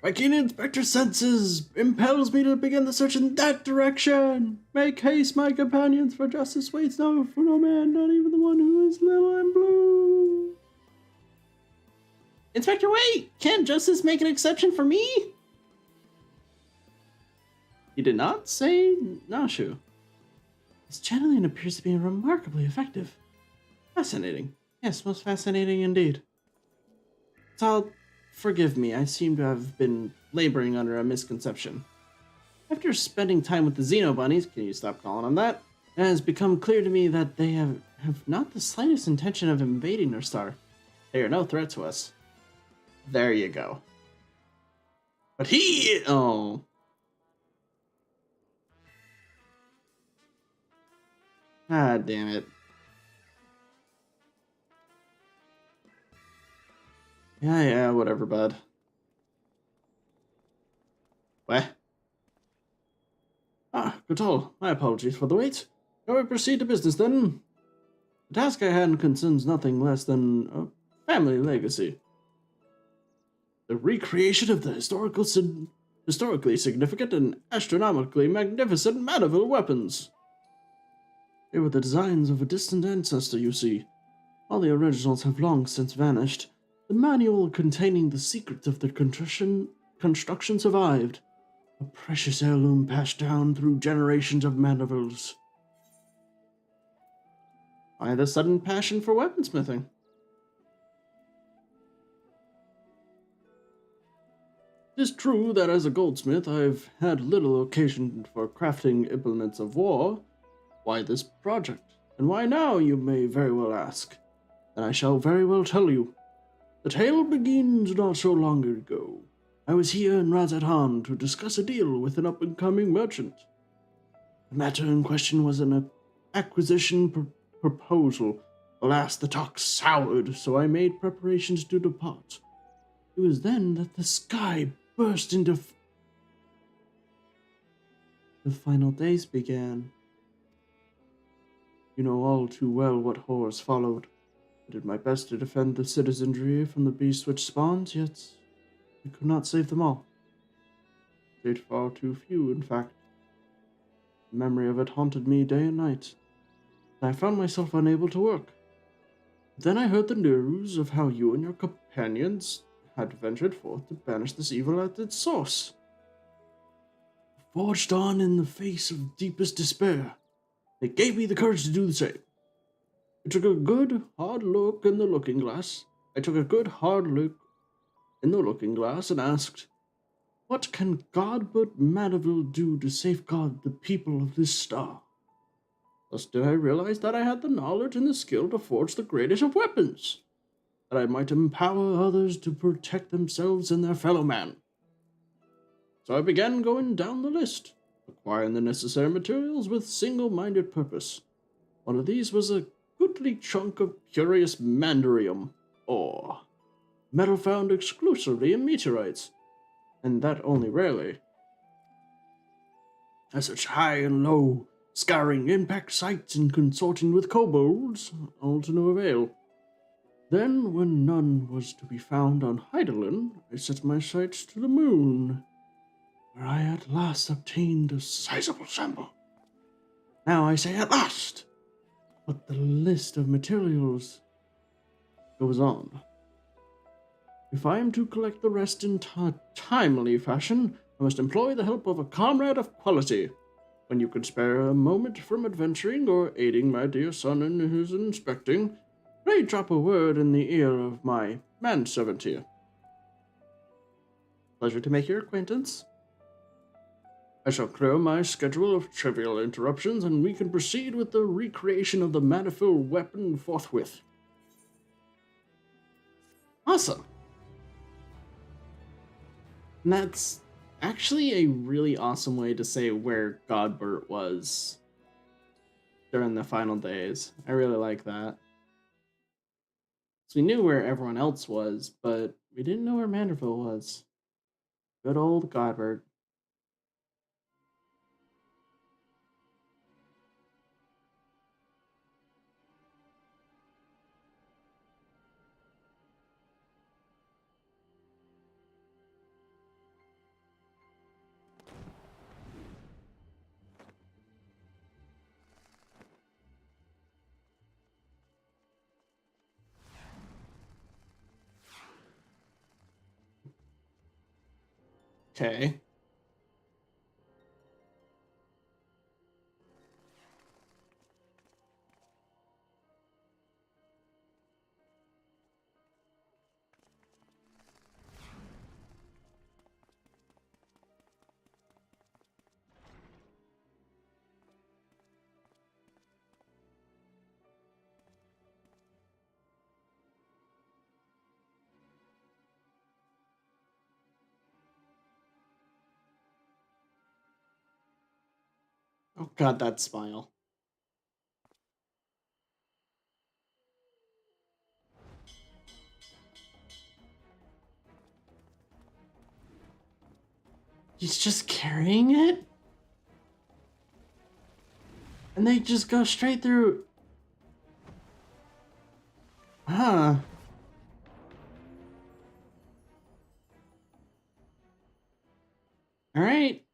My keen inspector senses impels me to begin the search in that direction. Make haste, my companions, for justice waits no for no man, not even the one who is little and blue. Inspector, wait! Can't justice make an exception for me? You did not say Nashu. This channeling appears to be remarkably effective. Fascinating. Yes, most fascinating indeed. So, forgive me, I seem to have been laboring under a misconception. After spending time with the Xeno Bunnies, can you stop calling them that? It has become clear to me that they have not the slightest intention of invading our star. They are no threat to us. There you go. But he... Oh. Ah, damn it. Yeah, whatever, bud. What? Ah, good all. My apologies for the wait. Shall we proceed to business, then? The task at hand concerns nothing less than a family legacy. The recreation of the historically significant and astronomically magnificent Maniville weapons. They were the designs of a distant ancestor, you see. All the originals have long since vanished. The manual containing the secrets of their construction survived. A precious heirloom passed down through generations of Manivilles. Why the sudden passion for weaponsmithing? It is true that as a goldsmith I've had little occasion for crafting implements of war. Why this project? And why now, you may very well ask. And I shall very well tell you. The tale begins not so long ago. I was here in Razatan to discuss a deal with an up-and-coming merchant. The matter in question was an acquisition proposal. Alas, the talk soured, so I made preparations to depart. It was then that the sky burst into... The final days began. You know all too well what horrors followed. I did my best to defend the citizenry from the beasts which spawned, yet we could not save them all. Saved far too few, in fact. The memory of it haunted me day and night, and I found myself unable to work. Then I heard the news of how you and your companions had ventured forth to banish this evil at its source. I forged on in the face of deepest despair. It gave me the courage to do the same. I took a good, hard look in the looking glass. And asked, what can Godbert Mandeville do to safeguard the people of this star? Thus did I realize that I had the knowledge and the skill to forge the greatest of weapons, that I might empower others to protect themselves and their fellow man. So I began going down the list, acquiring the necessary materials with single-minded purpose. One of these was a goodly chunk of curious mandarium ore, metal found exclusively in meteorites, and that only rarely. As such high and low, scouring impact sites and consorting with kobolds, all to no avail. Then, when none was to be found on Heidelin, I set my sights to the moon, where I at last obtained a sizable sample. Now I say at last, but the list of materials goes on. If I am to collect the rest in timely fashion, I must employ the help of a comrade of quality. When you could spare a moment from adventuring or aiding my dear son in his inspecting, pray drop a word in the ear of my manservant here. Pleasure to make your acquaintance. I shall clear my schedule of trivial interruptions, and we can proceed with the recreation of the manifold weapon forthwith. Awesome. And that's actually a really awesome way to say where Godbert was during the final days. I really like that. So we knew where everyone else was, but we didn't know where Manderville was. Good old Godbert. Okay. Oh god, that smile. He's just carrying it? And they just go straight through. Huh. Alright.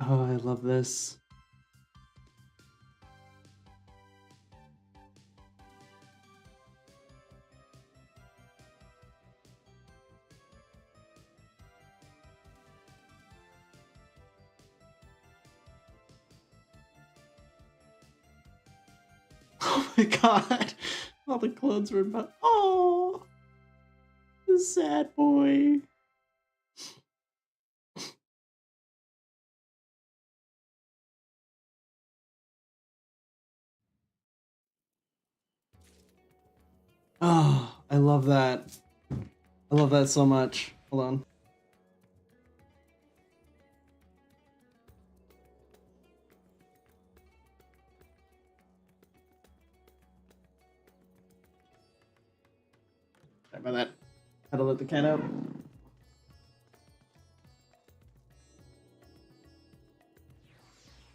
Oh, I love this. Oh my god. All the clothes were about. Oh, the sad boy. Oh, I love that. I love that so much. Hold on. Sorry about that. Had to let the cat out.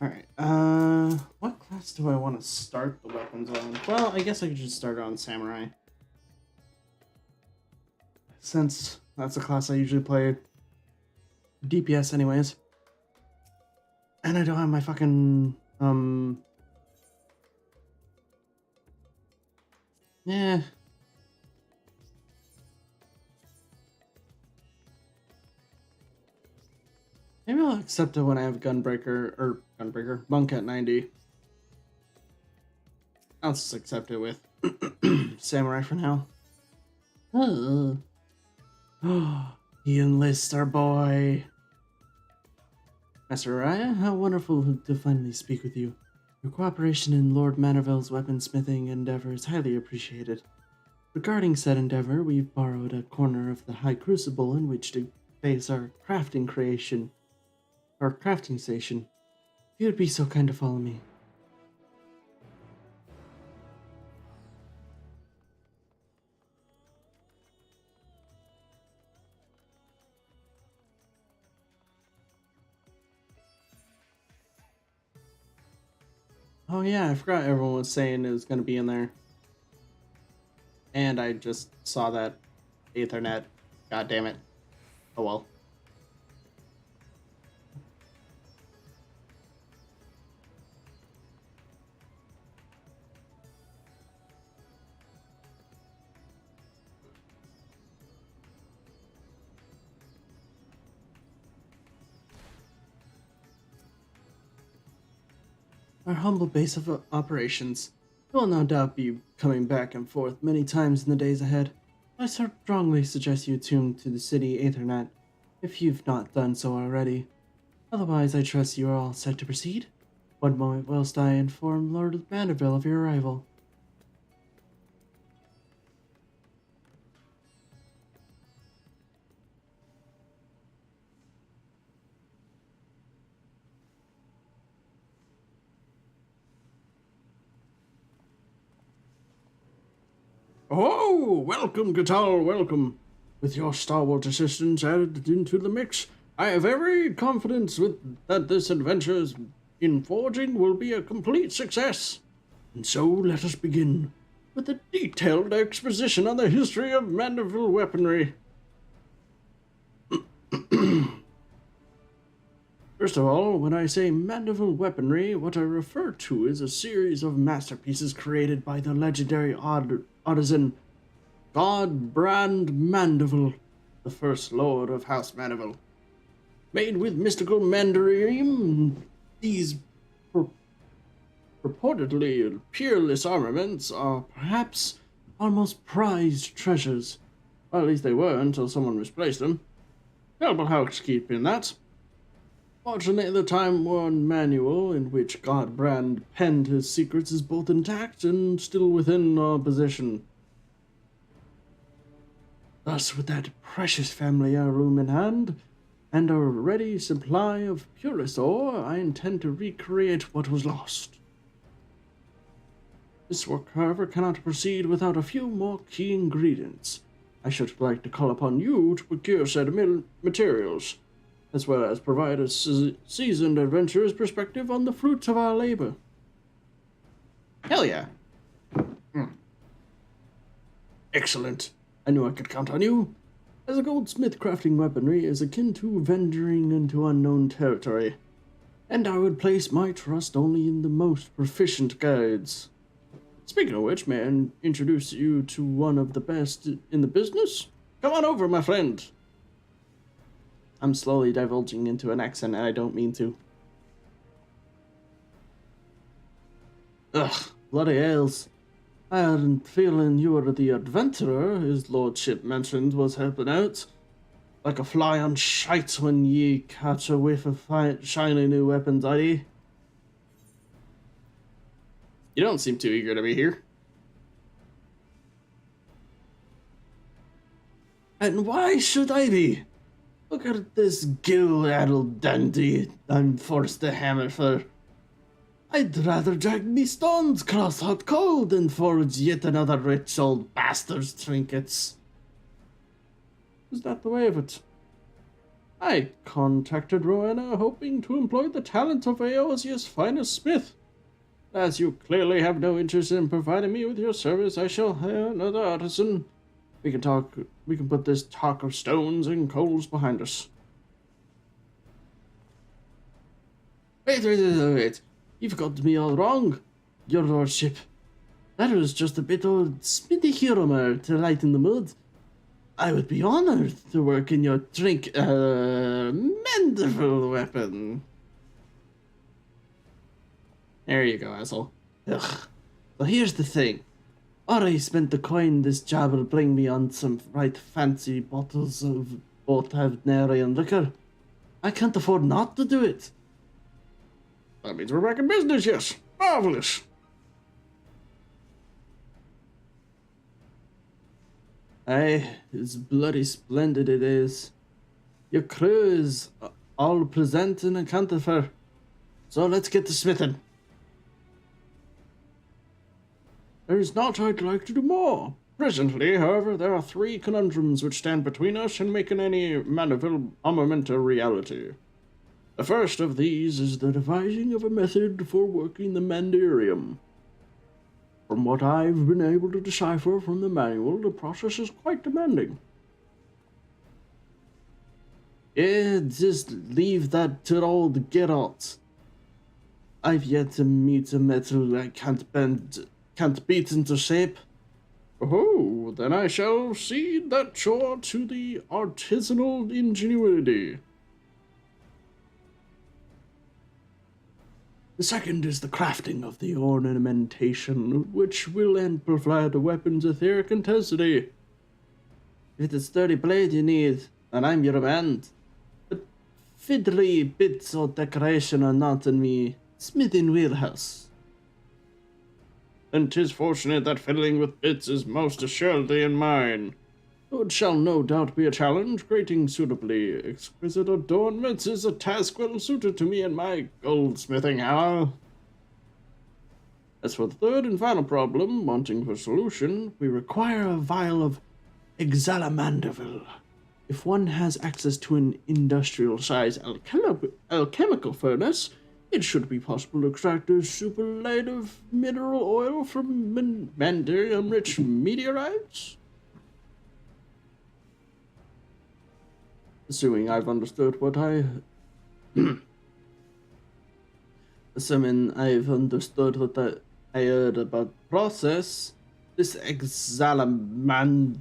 Alright, what class do I want to start the weapons on? Well, I guess I could just start on Samurai. Since that's a class I usually play DPS anyways. And I don't have my fucking, yeah. Maybe I'll accept it when I have Gunbreaker, Monk at 90. I'll just accept it with Samurai for now. Oh, he enlists our boy. Master Araya, how wonderful to finally speak with you. Your cooperation in Lord Manorville's weaponsmithing endeavor is highly appreciated. Regarding said endeavor, we've borrowed a corner of the High Crucible in which to base our crafting station. If you would be so kind to follow me. Oh yeah, I forgot everyone was saying it was going to be in there. And I just saw that Ethernet. God damn it. Oh well. Our humble base of operations. You will no doubt be coming back and forth many times in the days ahead. I strongly suggest you tune to the city Ethernet, if you've not done so already. Otherwise, I trust you are all set to proceed. One moment whilst I inform Lord Vanderbilt of your arrival. Oh, welcome, Gatal, welcome. With your stalwart assistance added into the mix, I have every confidence that this adventure in forging will be a complete success. And so let us begin with a detailed exposition on the history of Mandeville weaponry. For First of all, when I say mandible weaponry, what I refer to is a series of masterpieces created by the legendary artisan Godbrand Mandeville, the first lord of House Mandeville. Made with mystical mandarium, these purportedly peerless armaments are perhaps our most prized treasures. Well, at least they were until someone misplaced them. Terrible housekeeping, that. Fortunately, the time-worn manual in which Godbrand penned his secrets is both intact and still within our possession. Thus, with that precious family heirloom in hand, and a ready supply of purest ore, I intend to recreate what was lost. This work, however, cannot proceed without a few more key ingredients. I should like to call upon you to procure said materials, as well as provide a seasoned adventurer's perspective on the fruits of our labor. Hell yeah. Excellent. I knew I could count on you. As a goldsmith, crafting weaponry is akin to venturing into unknown territory, and I would place my trust only in the most proficient guides. Speaking of which, may I introduce you to one of the best in the business? Come on over, my friend. I'm slowly divulging into an accent, and I don't mean to. Ugh, bloody hells. I had a feeling you were the adventurer his lordship mentioned was helping out. Like a fly on shite when ye catch a whiff of shiny new weapons, ID. You don't seem too eager to be here. And why should I be? Look at this gill-addled dandy I'm forced to hammer for. I'd rather drag me stones cross hot coal than forge yet another rich old bastard's trinkets. Is that the way of it? I contacted Rowena hoping to employ the talent of Eosia's finest smith. As you clearly have no interest in providing me with your service, I shall hire another artisan. We can put this talk of stones and coals behind us. Wait. You've got me all wrong, your lordship. That was just a bit of smithy humor to lighten the mood. I would be honored to work in your mendable weapon. There you go, asshole. Ugh. So here's the thing. Already spent the coin this job will bring me on some right fancy bottles of both Havnarian liquor. I can't afford not to do it. That means we're back in business, yes. Marvelous. Aye, it's bloody splendid it is. Your crew is all present and accounted for. So let's get to smithing. There's not I'd like to do more. Presently, however, there are 3 conundrums which stand between us and making any Mandeville armament a reality. The first of these is the devising of a method for working the Mandarium. From what I've been able to decipher from the manual, the process is quite demanding. Just leave that to old Geralt. I've yet to meet a metal I can't beat into shape. Oh, then I shall cede that chore to the artisanal ingenuity. The second is the crafting of the ornamentation, which will amplify the weapon's etheric intensity. If it's a sturdy blade you need, and I'm your man. But fiddly bits of decoration are not in me smithing wheelhouse. And 'tis fortunate that fiddling with bits is most assuredly in mine. Though it shall no doubt be a challenge, creating suitably exquisite adornments is a task well suited to me and my goldsmithing hour. As for the third and final problem, wanting for solution, we require a vial of Exalamandeville. If one has access to an industrial-size alchemical furnace, it should be possible to extract a super light of mineral oil from mandarium-rich meteorites. Assuming I've understood what I Assuming I've understood I heard about the process, this exalamandra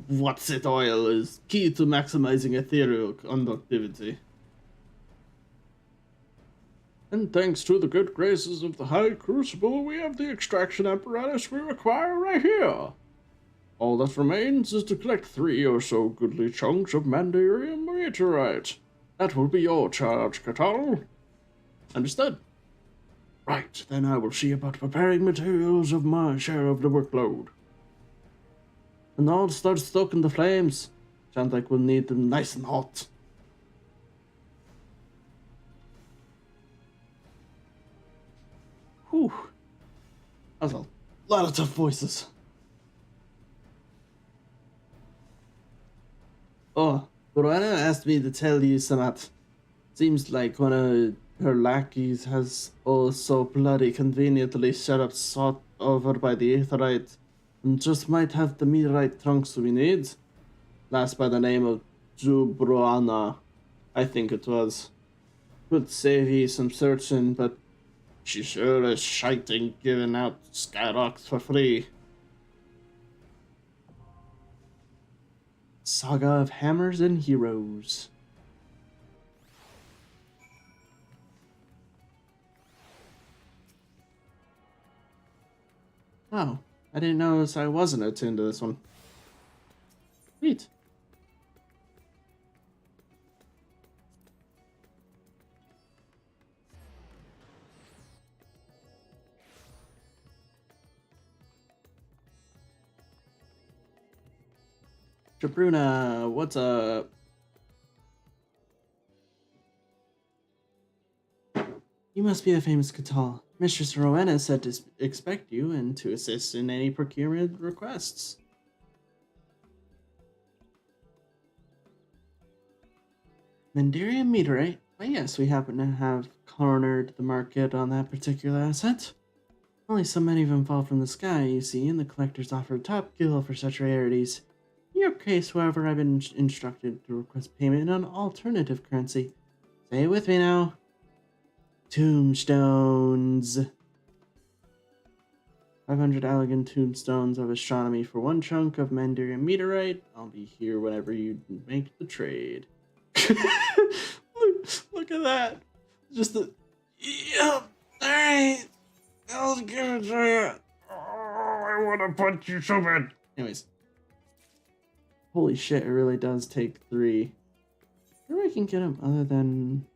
what's it oil is key to maximizing ethereal conductivity. And thanks to the good graces of the High Crucible, we have the extraction apparatus we require right here. All that remains is to collect 3 or so goodly chunks of Mandarium meteorite. That will be your charge, Catal. Understood. Right, then I will see about preparing materials of my share of the workload. And I'll start stoking the flames. Sounds like we'll need them nice and hot. Whew. That was a lot of tough voices. Oh, Rowena asked me to tell you something. Seems like one of her lackeys has so bloody conveniently set up sought over by the aetherite and just might have the meteorite trunks we need. Last by the name of Jubroana, I think it was. Could save you some searching, but she sure is shiting giving out skyrocks for free. Saga of Hammers and Heroes. Oh, I didn't notice I wasn't attuned to this one. Sweet. Jabruna, what's up? You must be the famous Catal. Mistress Rowena said to expect you and to assist in any procurement requests. Mandarium meteorite? Why yes, we happen to have cornered the market on that particular asset. Only so many of them fall from the sky, you see, and the collectors offer top gill for such rarities. In your case, however, I've been instructed to request payment in an alternative currency. Say it with me now. Tombstones. 500 elegant tombstones of astronomy for 1 chunk of Mandarium meteorite. I'll be here whenever you make the trade. look at that. Just the... Yep. Alright. I'll give it to you. Oh, I want to punch you so bad. Anyways. Holy shit, it really does take 3. Where I can get them other than...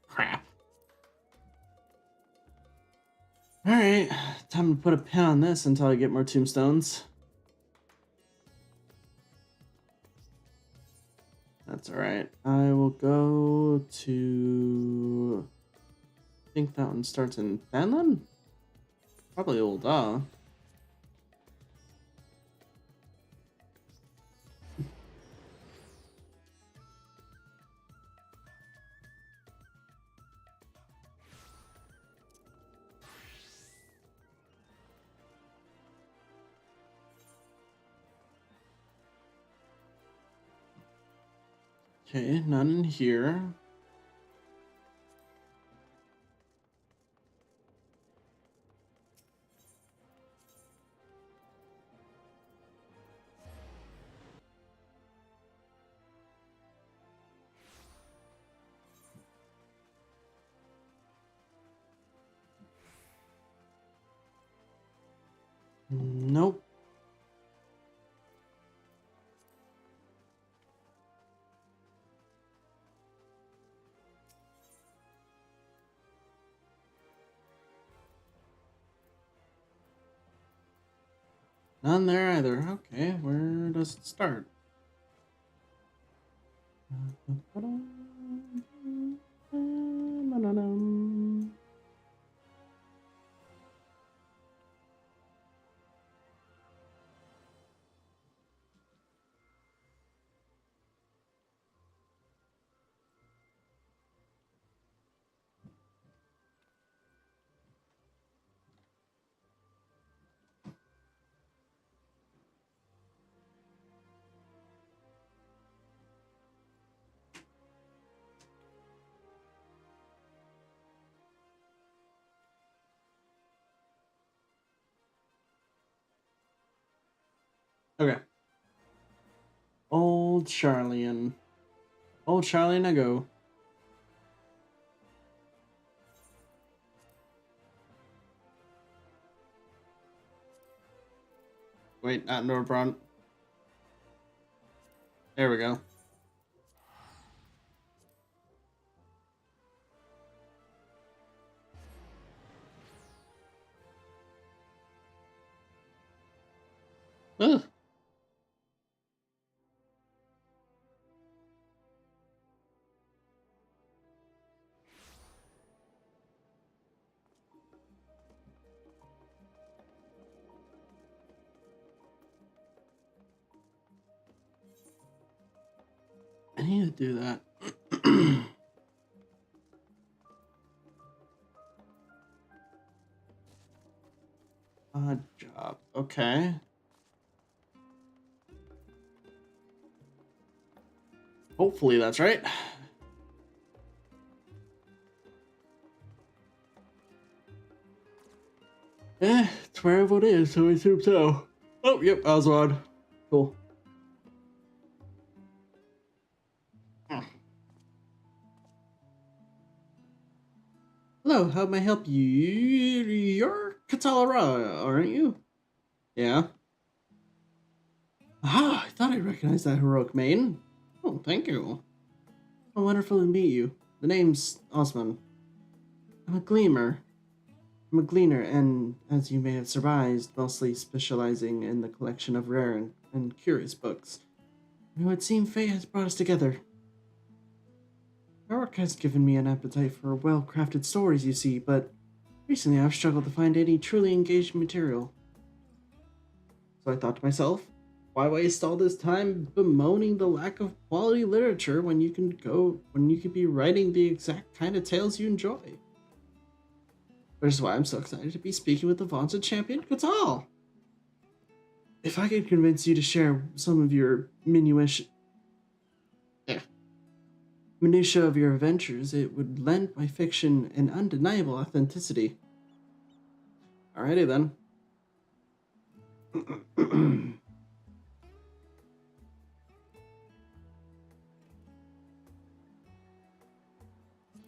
Crap. Alright, time to put a pin on this until I get more tombstones. That's alright. I will go to... I think that one starts in Finland? Probably Ul'dah. Okay, none in here. Nope. None there either. Okay, where does it start? Okay. Old Charlian. Old Charlian, I go. Wait, not Norbron. There we go. Ugh. I need to do that. Odd job. Okay. Hopefully that's right. It's wherever it is, so I assume so. Oh, yep, Oswald. Cool. Hello, how may I help you? You're Katalara, aren't you? Yeah. Ah, I thought I recognized that heroic maiden. Oh, thank you. Oh, wonderful to meet you. The name's Osman. I'm a gleaner. I'm a gleaner, and as you may have surmised, mostly specializing in the collection of rare and curious books. It would seem fate has brought us together. Our work has given me an appetite for well-crafted stories, you see, but recently I've struggled to find any truly engaging material. So I thought to myself, why waste all this time bemoaning the lack of quality literature when you could be writing the exact kind of tales you enjoy? Which is why I'm so excited to be speaking with the vaunted champion Katal. If I could convince you to share some of your minutiae of your adventures, it would lend my fiction an undeniable authenticity. Alrighty then.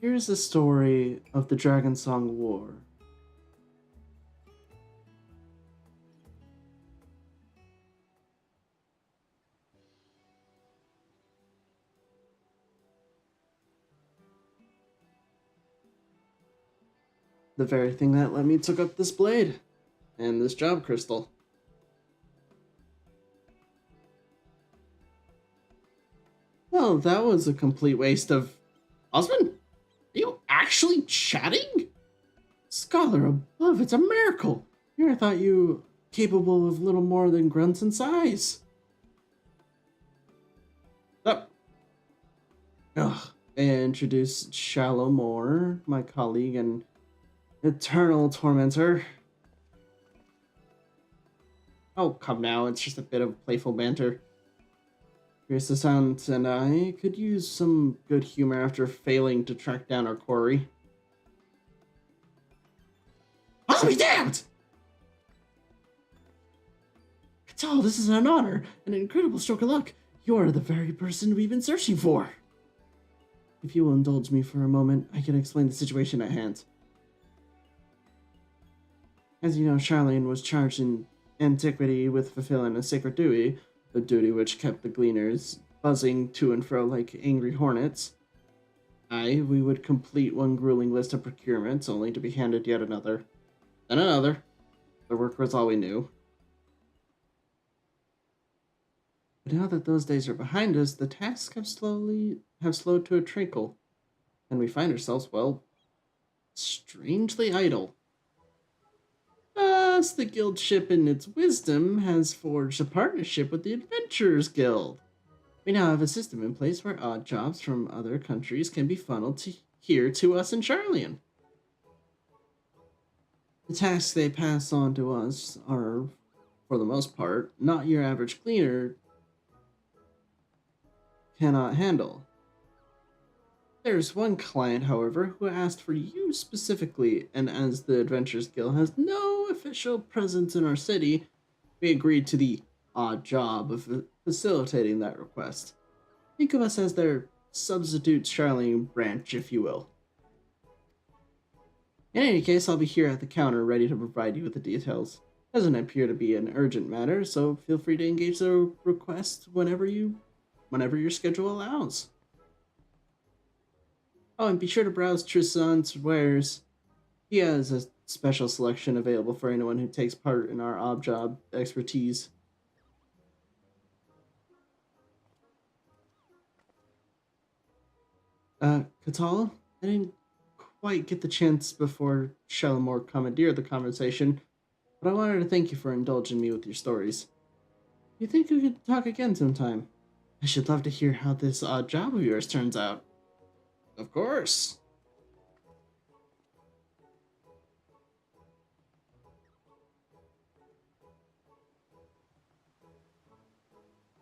Here's the story of the Dragon Song War. The very thing that let me took up this blade and this job crystal. Well, that was a complete waste of... Osmond? Are you actually chatting? Scholar above, it's a miracle. Here I thought you capable of little more than grunts in size. Oh. Ugh. I introduced Shallow Moore, my colleague and eternal tormentor. Oh, come now, it's just a bit of playful banter. Curious Aunt and I could use some good humor after failing to track down our quarry. I'll be damned! Catal, this is an honor, an incredible stroke of luck. You're the very person we've been searching for. If you will indulge me for a moment, I can explain the situation at hand. As you know, Charlene was charged in antiquity with fulfilling a sacred duty, a duty which kept the gleaners buzzing to and fro like angry hornets. We would complete one grueling list of procurements, only to be handed yet another, then another. The work was all we knew. But now that those days are behind us, the tasks have slowed to a trickle, and we find ourselves, well, strangely idle. Thus, the guild ship in its wisdom has forged a partnership with the Adventurers Guild. We now have a system in place where odd jobs from other countries can be funneled here to us in Charlian. The tasks they pass on to us are, for the most part, not your average cleaner cannot handle. There's one client, however, who asked for you specifically, and as the Adventurers Guild has no official presence in our city, we agreed to the odd job of facilitating that request. Think of us as their substitute Charlene branch, if you will. In any case, I'll be here at the counter ready to provide you with the details. Doesn't appear to be an urgent matter, so feel free to engage the request whenever your schedule allows. Oh, and be sure to browse Trissant's wares. He has a special selection available for anyone who takes part in our ob job expertise. Catal, I didn't quite get the chance before Shalimore commandeered the conversation, but I wanted to thank you for indulging me with your stories. You think we could talk again sometime? I should love to hear how this odd job of yours turns out. Of course.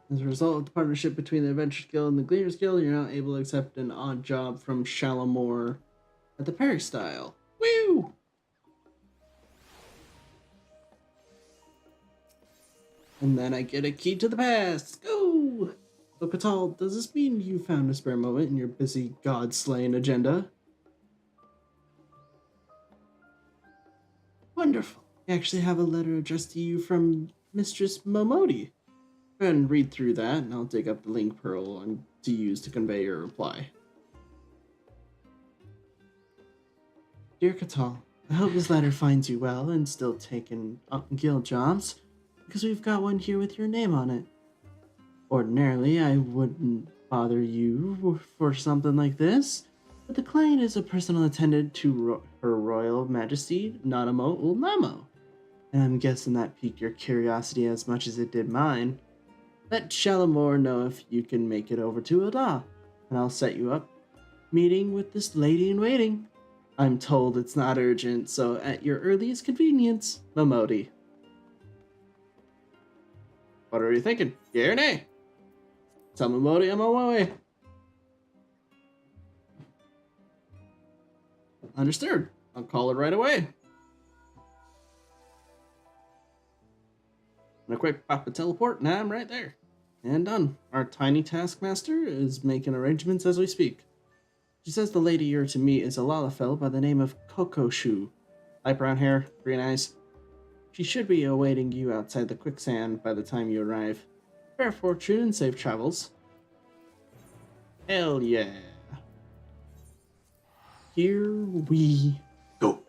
As a result of the partnership between the Adventurers Guild and the Gleaners Guild, you're now able to accept an odd job from Shalimore at the Peristyle. Woo! And then I get a key to the past. Go! So, Catal, does this mean you found a spare moment in your busy god-slaying agenda? Wonderful. I actually have a letter addressed to you from Mistress Momodi. Go ahead and read through that, and I'll dig up the link pearl to use to convey your reply. Dear Catal, I hope this letter finds you well and still taking guild jobs, because we've got one here with your name on it. Ordinarily, I wouldn't bother you for something like this, but the client is a personal attendant to Her Royal Majesty Nanamo Ulnamo, and I'm guessing that piqued your curiosity as much as it did mine. Let Shalimore know if you can make it over to Oda, and I'll set you up meeting with this lady in waiting. I'm told it's not urgent, so at your earliest convenience, Momodi. What are you thinking? Yeah or nay? Tell Momodi I'm on my way. Understood. I'll call it right away. And a quick pop a teleport, and I'm right there. And done. Our tiny taskmaster is making arrangements as we speak. She says the lady you're to meet is a Lalafell by the name of Coco Shu. Light brown hair, green eyes. She should be awaiting you outside the quicksand by the time you arrive. Fair fortune and safe travels. Hell yeah. Here we go.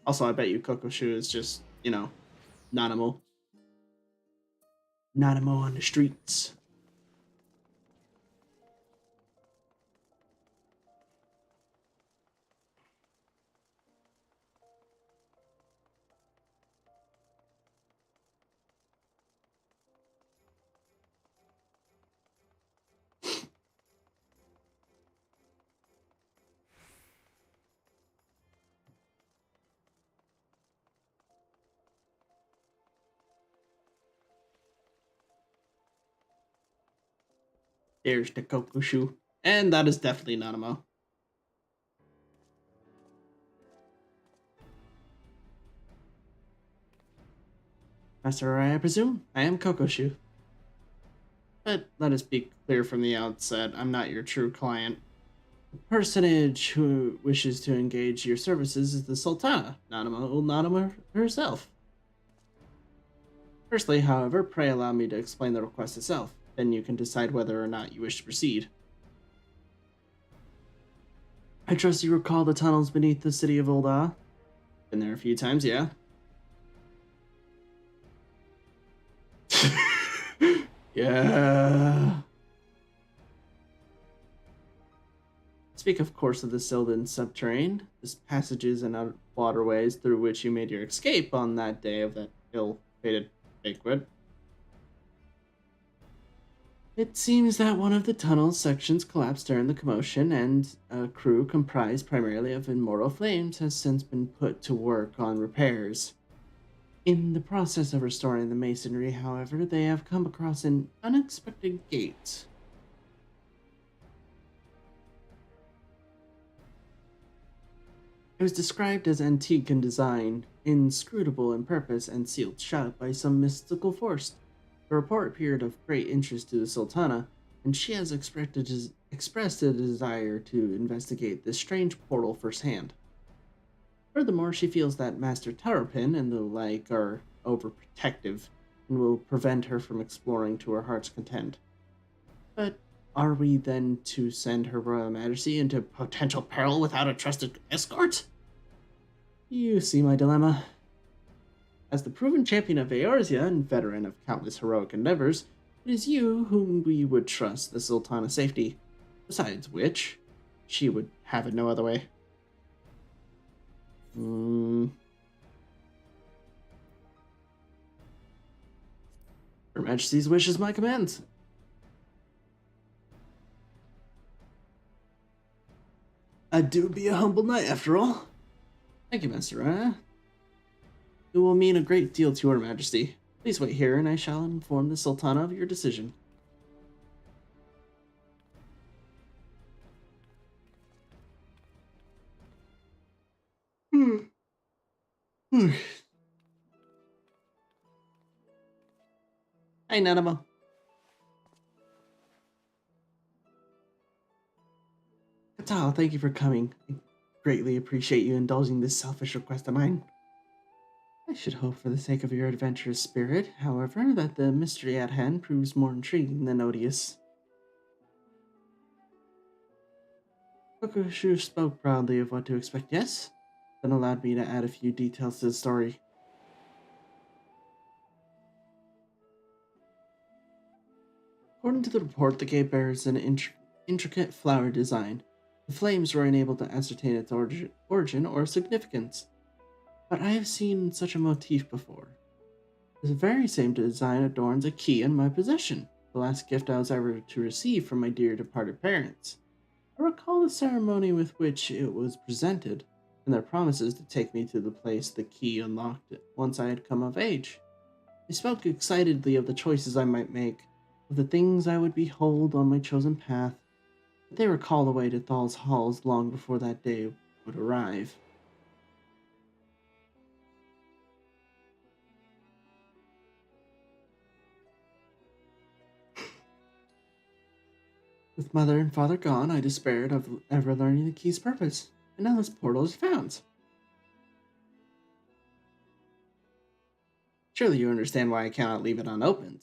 Also, I bet you Coco Shu is just, Nanamo. Nanamo on the streets. There's the Kokushu. And that is definitely Nanamo. Master, I presume? I am Kokoshu. But let us be clear from the outset, I'm not your true client. The personage who wishes to engage your services is the Sultana, Nanamo herself. Firstly, however, pray allow me to explain the request itself. Then you can decide whether or not you wish to proceed. I trust you recall the tunnels beneath the city of Ul'dah? Been there a few times, yeah? Yeah. Speak, of course, of the Sylvan subterrane, the passages and waterways through which you made your escape on that day of that ill-fated banquet. It seems that one of the tunnel's sections collapsed during the commotion, and a crew comprised primarily of immortal flames has since been put to work on repairs. In the process of restoring the masonry, however, they have come across an unexpected gate. It was described as antique in design, inscrutable in purpose, and sealed shut by some mystical force. The report appeared of great interest to the Sultana, and she has expressed a desire to investigate this strange portal firsthand. Furthermore, she feels that Master Terrapin and the like are overprotective and will prevent her from exploring to her heart's content. But are we then to send Her Royal Majesty into potential peril without a trusted escort? You see my dilemma. As the proven champion of Eorzea and veteran of countless heroic endeavors, it is you whom we would trust the Sultana's safety. Besides which, she would have it no other way. Her Majesty's wish is my command. I do be a humble knight after all. Thank you, Master Rana. It will mean a great deal to Her Majesty. Please wait here, and I shall inform the Sultana of your decision. Hi, Nanamo. Katal, thank you for coming. I greatly appreciate you indulging this selfish request of mine. I should hope for the sake of your adventurous spirit, however, that the mystery at hand proves more intriguing than odious. Kokushu spoke proudly of what to expect, yes? Then allowed me to add a few details to the story. According to the report, the gate bears an intricate flower design. The flames were unable to ascertain its origin or significance, but I have seen such a motif before. This very same design adorns a key in my possession, the last gift I was ever to receive from my dear departed parents. I recall the ceremony with which it was presented, and their promises to take me to the place the key unlocked once I had come of age. They spoke excitedly of the choices I might make, of the things I would behold on my chosen path, but they were called away to Thal's halls long before that day would arrive. With mother and father gone, I despaired of ever learning the key's purpose, and now this portal is found. Surely you understand why I cannot leave it unopened.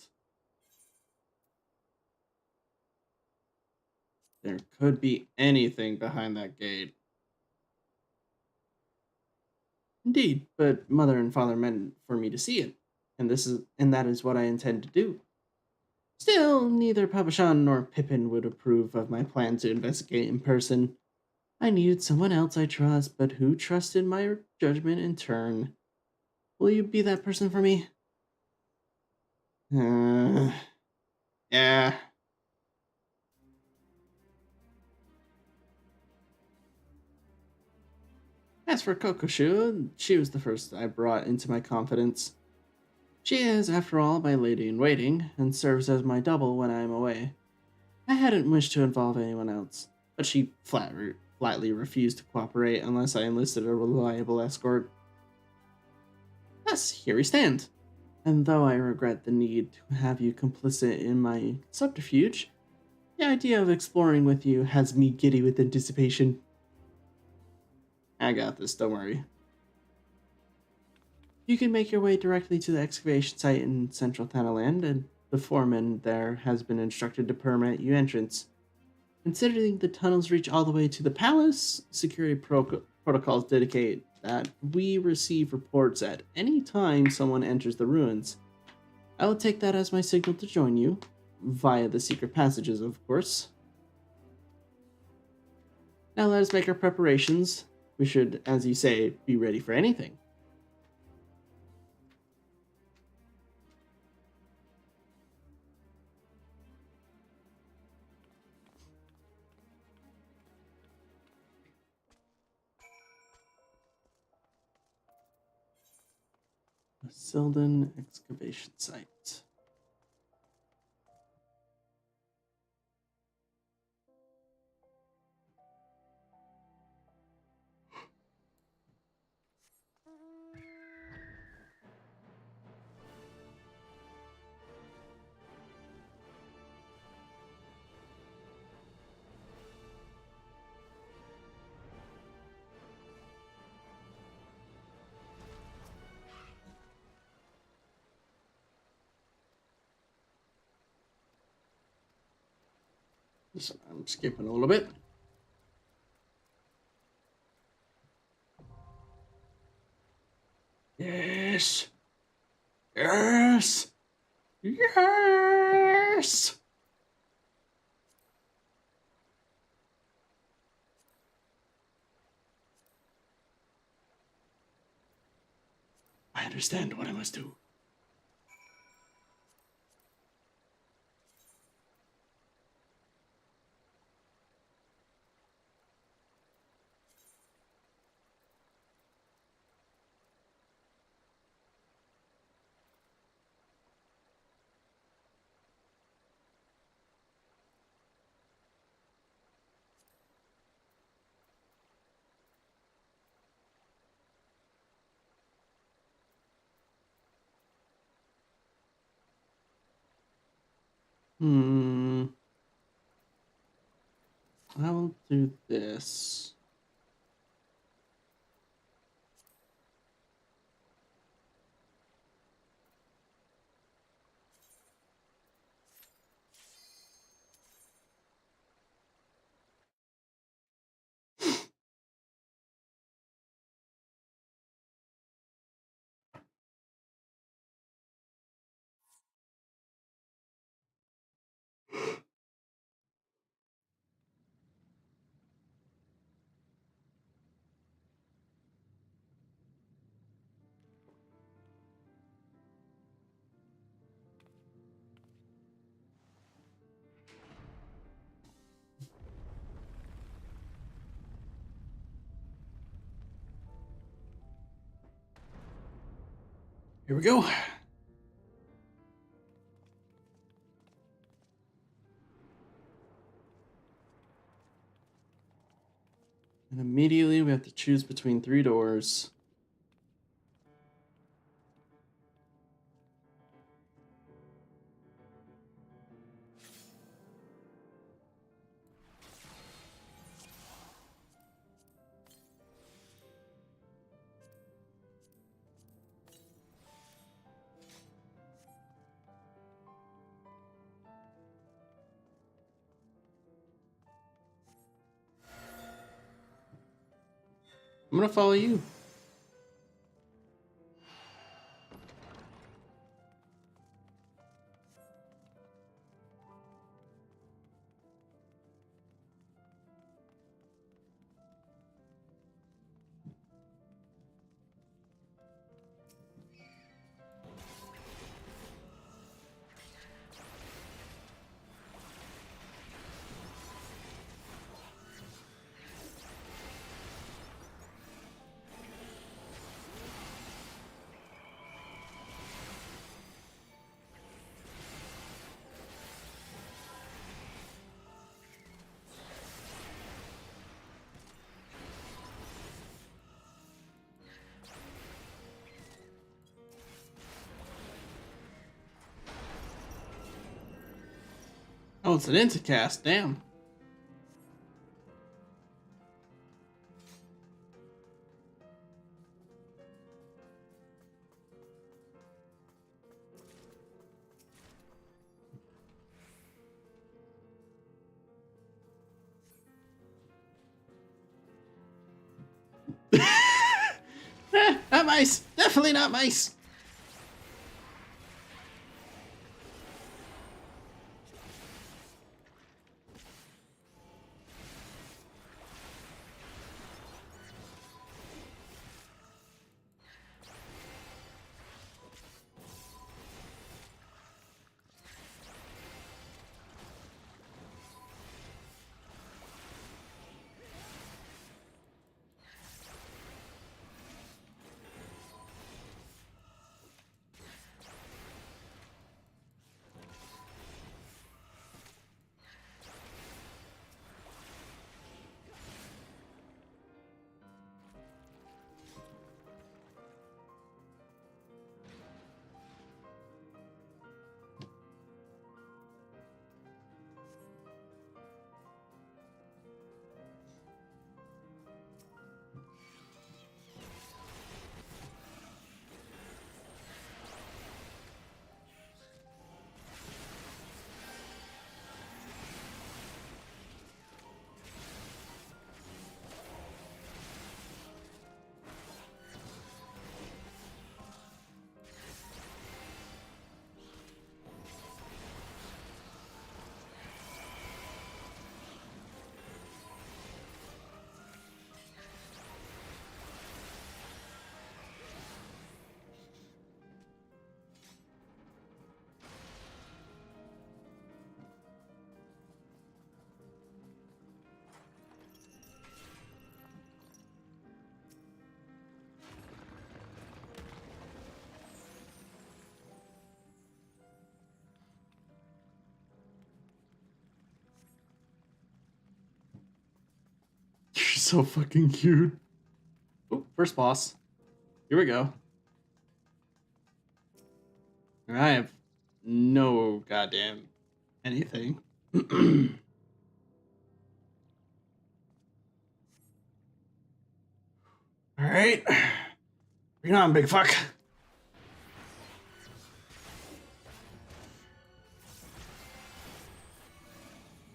There could be anything behind that gate. Indeed, but mother and father meant for me to see it, and that is what I intend to do. Still, neither Papashan nor Pippin would approve of my plan to investigate in person. I needed someone else I trust, but who trusted my judgment in turn. Will you be that person for me? Yeah. As for Kokoshu, she was the first I brought into my confidence. She is, after all, my lady in waiting, and serves as my double when I am away. I hadn't wished to involve anyone else, but she flatly refused to cooperate unless I enlisted a reliable escort. Thus, here we stand. And though I regret the need to have you complicit in my subterfuge, the idea of exploring with you has me giddy with anticipation. I got this, don't worry. You can make your way directly to the excavation site in central Thanaland, and the foreman there has been instructed to permit you entrance. Considering the tunnels reach all the way to the palace, security protocols dedicate that we receive reports at any time someone enters the ruins. I will take that as my signal to join you, via the secret passages, of course. Now let us make our preparations. We should, as you say, be ready for anything. Silden excavation site. Listen, I'm skipping a little bit. Yes. Yes. Yes. I understand what I must do. Hmm. I will do this. Here we go. And immediately we have to choose between 3 doors. I'm gonna follow you. Oh, it's an intercast. Damn. Not mice. Definitely not mice. so fucking cute. Oh, first boss. Here we go. I have no goddamn anything. Alright. Bring it on, big fuck.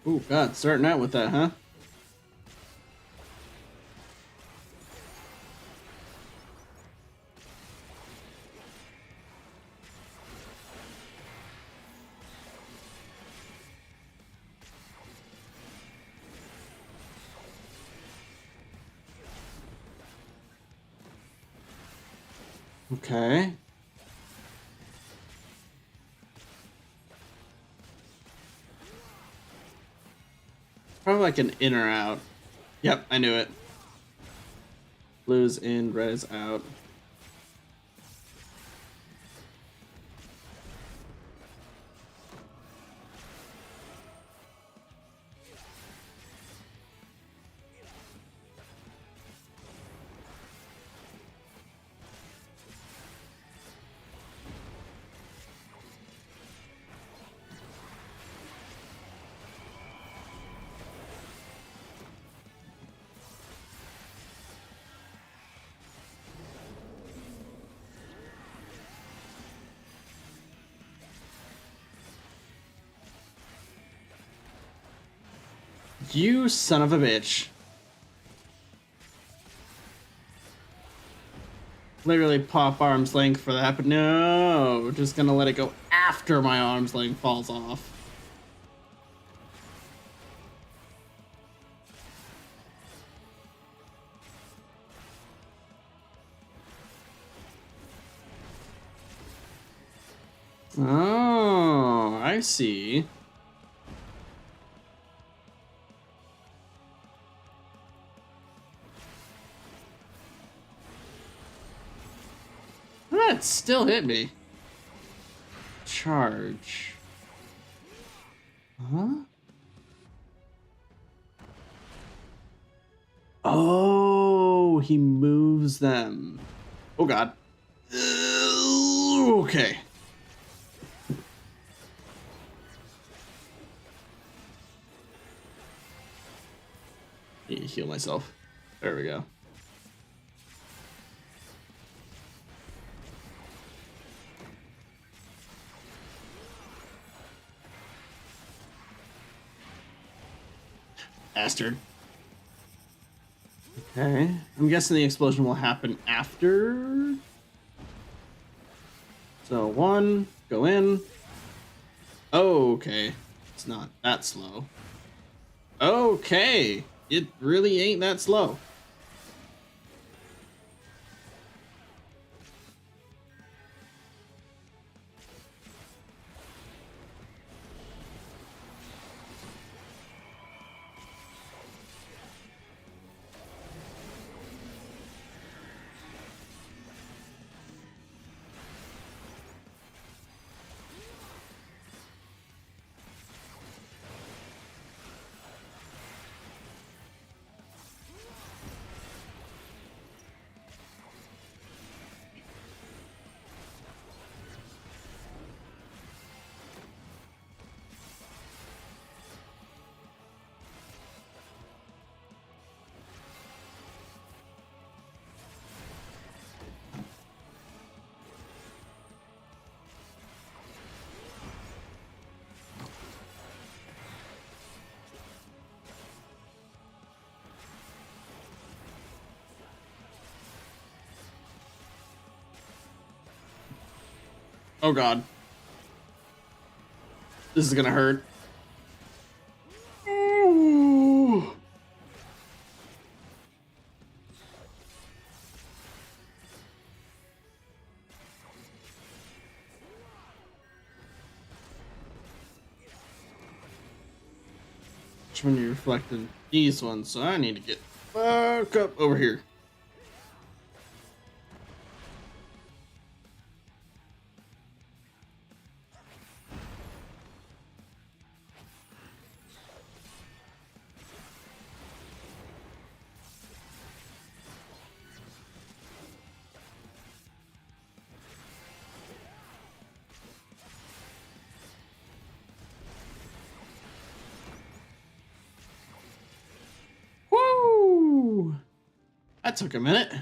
Oh god, starting out with that, huh? Okay. Probably like an in or out. Yep, I knew it. Blue's in, red is out. You son of a bitch. Literally pop arm's length for that, but no, we're just gonna let it go after my arm's length falls off. Oh, I see. That still hit me. Charge. Huh? Oh, he moves them. Oh god. Okay. Need to heal myself. There we go. Bastard. Okay. I'm guessing the explosion will happen after. So one, go in. Oh, okay. It's not that slow. Okay. It really ain't that slow. Oh god. This is gonna hurt. Ooh. Which one you reflected? These ones, so I need to get fuck up over here. That took a minute.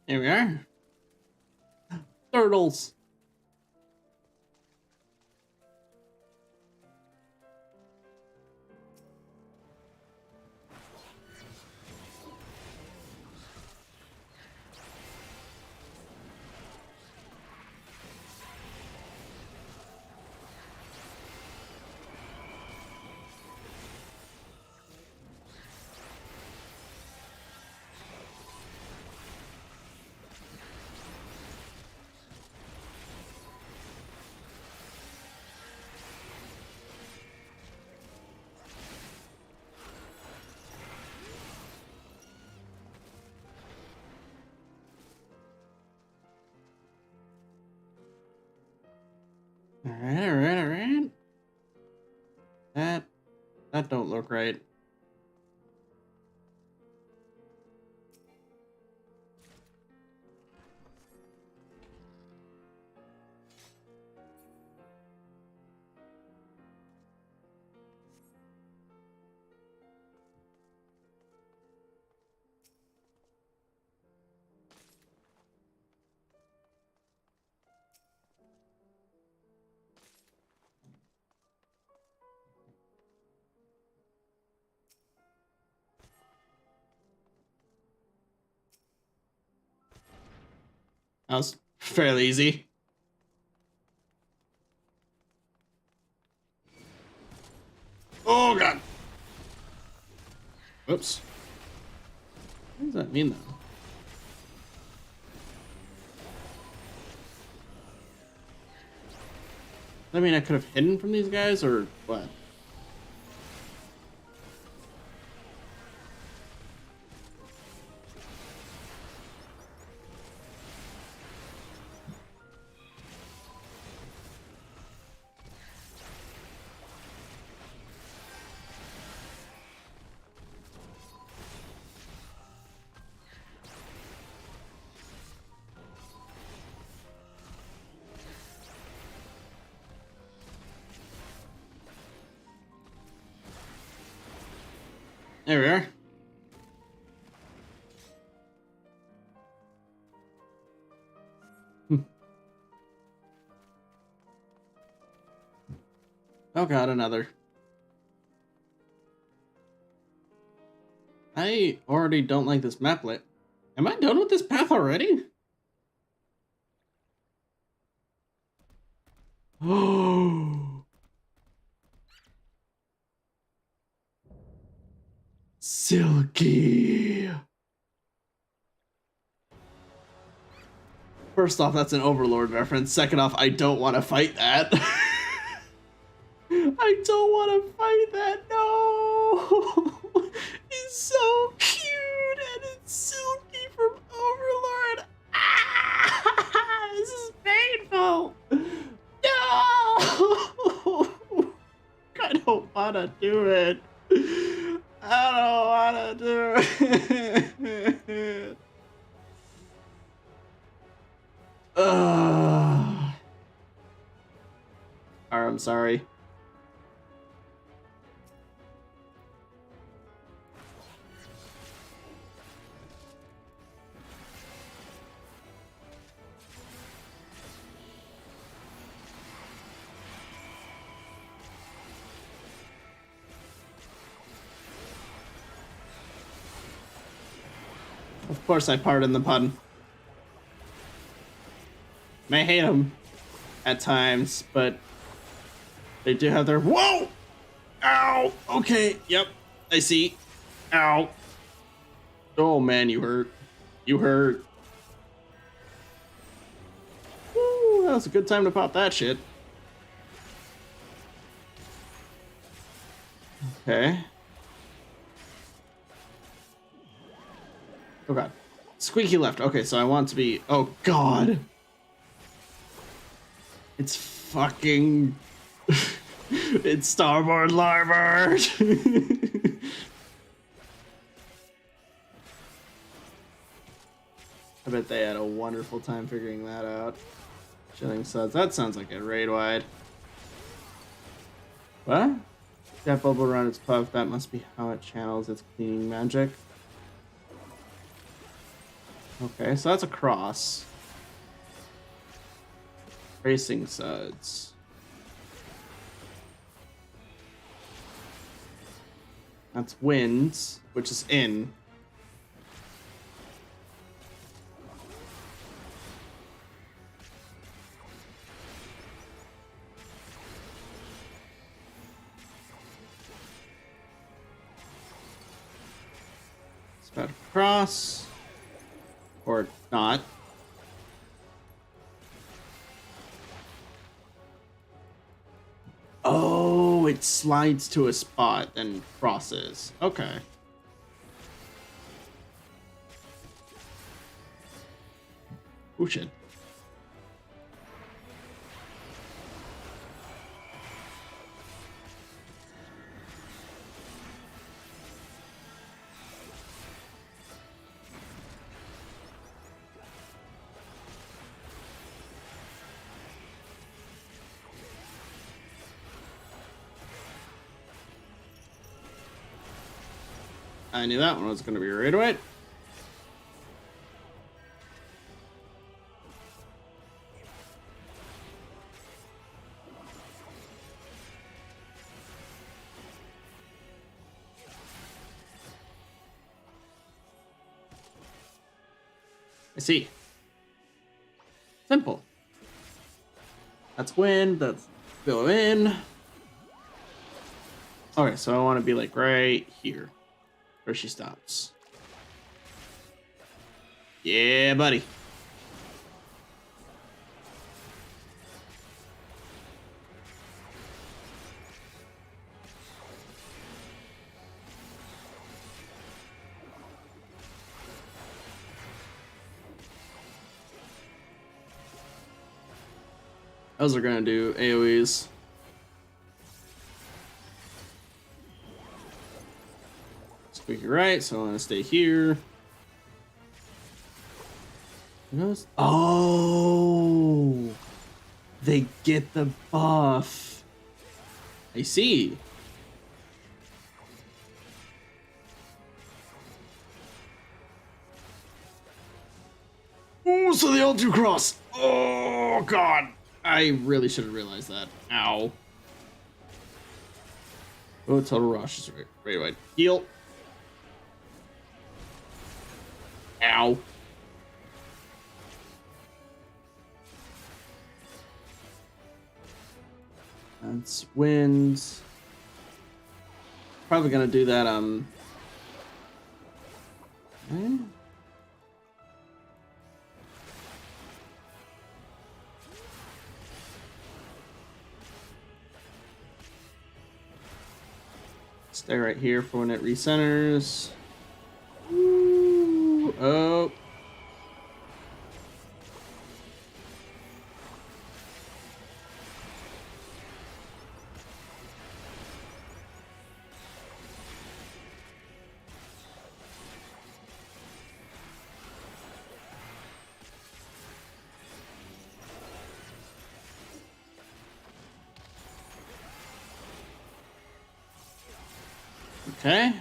Here we are. Turtles. Alright. That don't look right. That was fairly easy. Oh god. Oops. What does that mean though? I mean, I could have hidden from these guys or what? There we are. Oh god, another. I already don't like this maplet. Am I done with this path already? Oh. Silky. First off, that's an Overlord reference. Second off, I don't want to fight that. I don't want to fight that. No. It's so cute and it's Silky from Overlord. Ah, this is painful. No. I don't want to do it. I don't want to do it. I'm sorry. Of course I pardon the pun. May hate them at times, but they do have their... Whoa! Ow! Okay, yep, I see. Ow. Oh man, you hurt. You hurt. Woo, that was a good time to pop that shit. Okay. Oh god. Squeaky left. Okay, so I want to be... Oh god. It's fucking... It's starboard larboard. I bet they had a wonderful time figuring that out. Chilling suds. That sounds like a raid wide. What? That bubble around its puff. That must be how it channels its cleaning magic. Okay, so that's a cross. Racing suds. That's winds, which is in. It's about to cross. Or not. Oh, it slides to a spot and crosses. Okay. Oh shit. I knew that one was going to be right away. I see. Simple. That's wind. That's go in. Okay, so I want to be like right here. Where she stops. Yeah, buddy. Those are gonna do AoEs. Squeaky right, so I want to stay here. Oh, they get the buff. I see. Oh, so they all do cross. Oh god, I really should have realized that. Ow. Oh, total rush is right away. Heal. Ow. That's wind. Probably gonna do that, eh? Stay right here for when it recenters. Ooh, oh. Okay.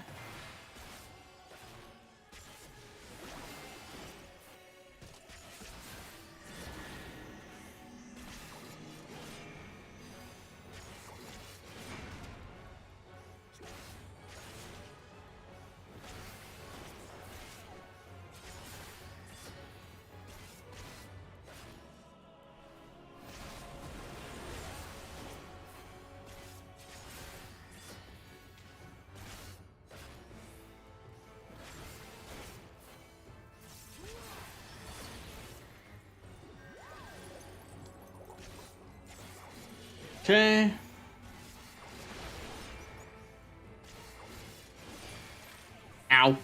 Okay. Ow.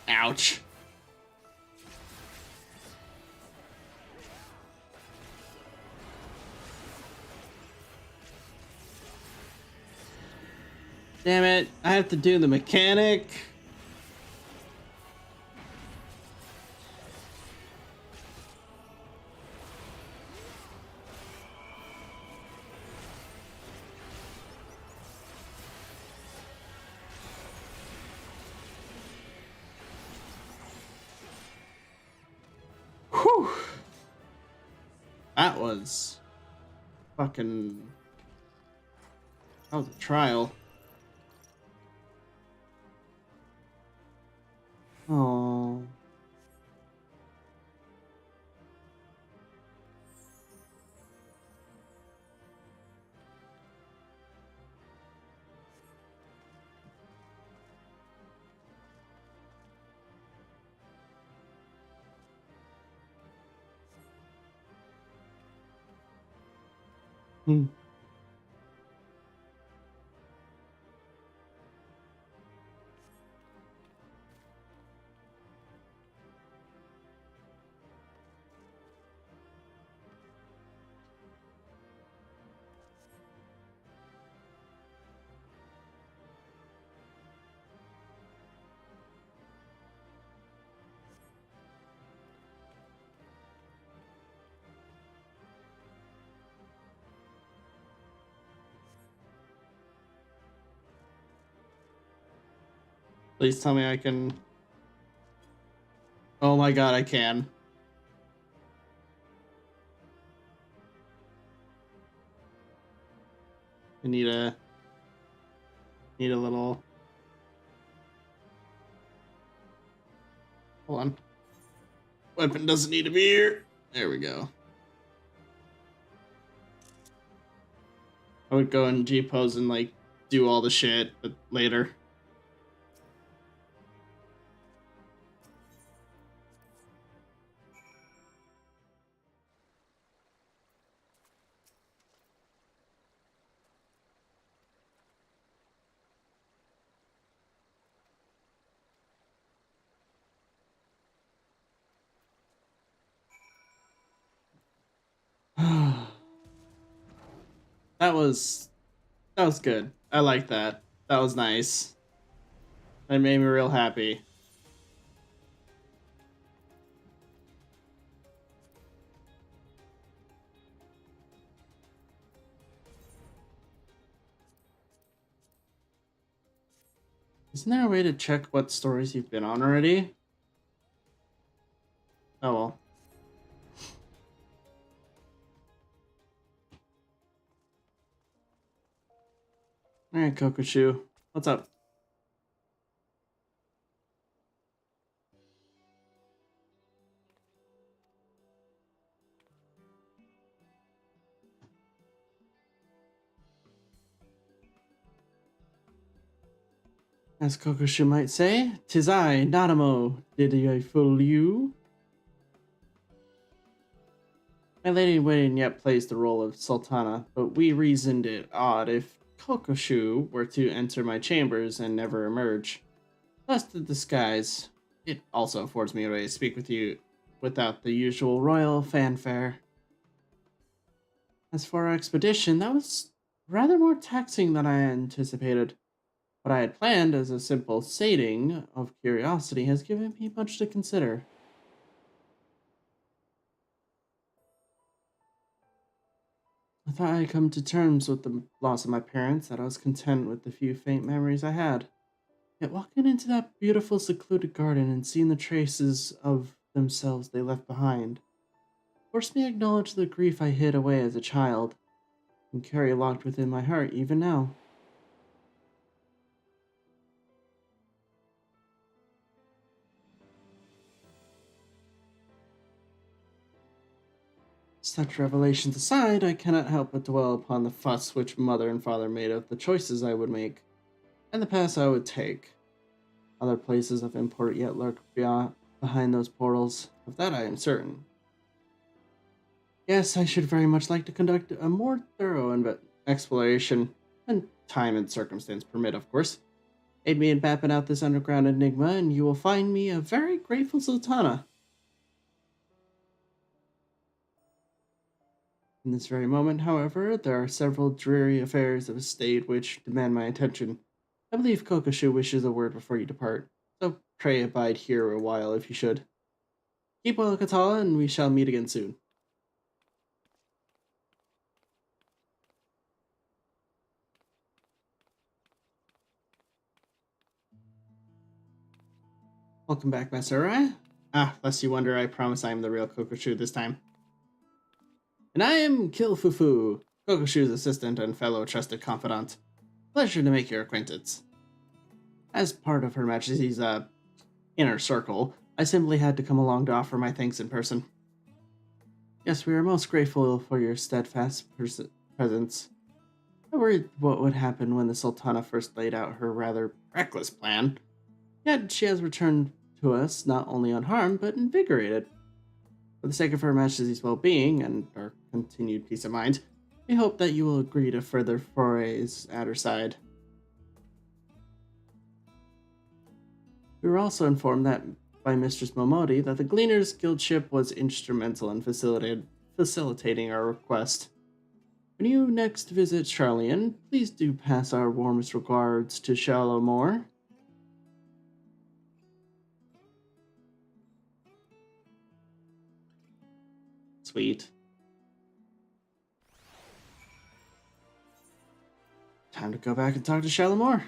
Ouch. Damn it, I have to do the mechanic. Whew. That was fucking... That was a trial. Oh. Hmm. Please tell me I can... Oh my god, I can. I need a little... Hold on. Weapon doesn't need to be here. There we go. I would go in G pose and like do all the shit, but later. That was good. I like that. That was nice. That made me real happy. Isn't there a way to check what stories you've been on already? Oh well. Alright, Kokushu. What's up? As Kokushu might say, 'tis I, Nanamo. Did I fool you? My lady-in-waiting yet plays the role of Sultana, but we reasoned it odd if Kokushu were to enter my chambers and never emerge. Thus the disguise. It also affords me a way to speak with you without the usual royal fanfare. As for our expedition, that was rather more taxing than I anticipated. What I had planned as a simple sating of curiosity has given me much to consider. I thought I had come to terms with the loss of my parents, that I was content with the few faint memories I had. Yet walking into that beautiful secluded garden and seeing the traces of themselves they left behind forced me to acknowledge the grief I hid away as a child. and carry locked within my heart even now. Such revelations aside, I cannot help but dwell upon the fuss which mother and father made of the choices I would make, and the paths I would take. Other places of import yet lurk behind those portals, of that I am certain. Yes, I should very much like to conduct a more thorough exploration, when time and circumstance permit, of course. Aid me in mapping out this underground enigma, and you will find me a very grateful sultana. In this very moment, however, there are several dreary affairs of state which demand my attention. I believe Kokoshu wishes a word before you depart, so pray abide here a while if you should. Keep well, Katala, and we shall meet again soon. Welcome back, Master Rai. Lest you wonder, I promise I am the real Kokoshu this time. And I am Kilfufu, Kokoshu's assistant and fellow trusted confidant. Pleasure to make your acquaintance. As part of Her Majesty's, inner circle, I simply had to come along to offer my thanks in person. Yes, we are most grateful for your steadfast presence. I worried what would happen when the Sultana first laid out her rather reckless plan. Yet she has returned to us not only unharmed, but invigorated. For the sake of Her Majesty's well-being and our continued peace of mind, we hope that you will agree to further forays at her side. We were also informed that by Mistress Momodi that the Gleaners Guild ship was instrumental in facilitating our request. When you next visit Charlian, please do pass our warmest regards to Shalomore. Sweet. Time to go back and talk to Shalomore.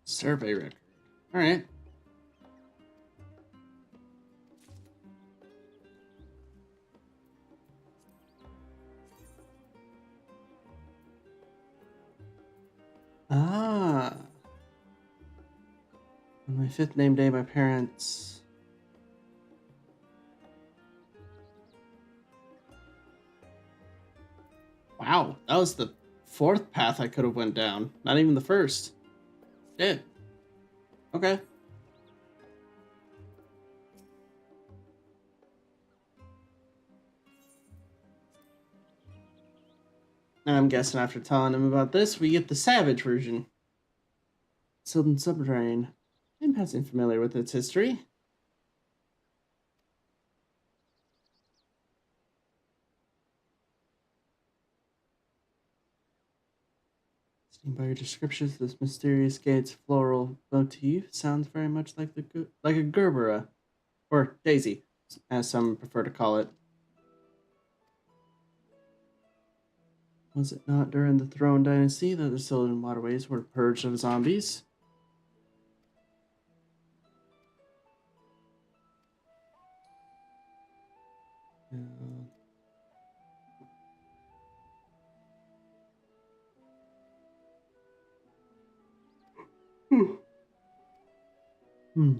Survey record. Alright. Ah. On my 5th name day, my parents... Wow, that was the 4th path I could have went down. Not even the 1st. Shit. Okay. And I'm guessing after telling him about this, we get the Savage version. Sylvan Subterrane. I'm passing familiar with its history. Seen by your descriptions, this mysterious gate's floral motif sounds very much like like a gerbera, or daisy, as some prefer to call it. Was it not during the Throne Dynasty that the Sylvan waterways were purged of zombies? Hmm.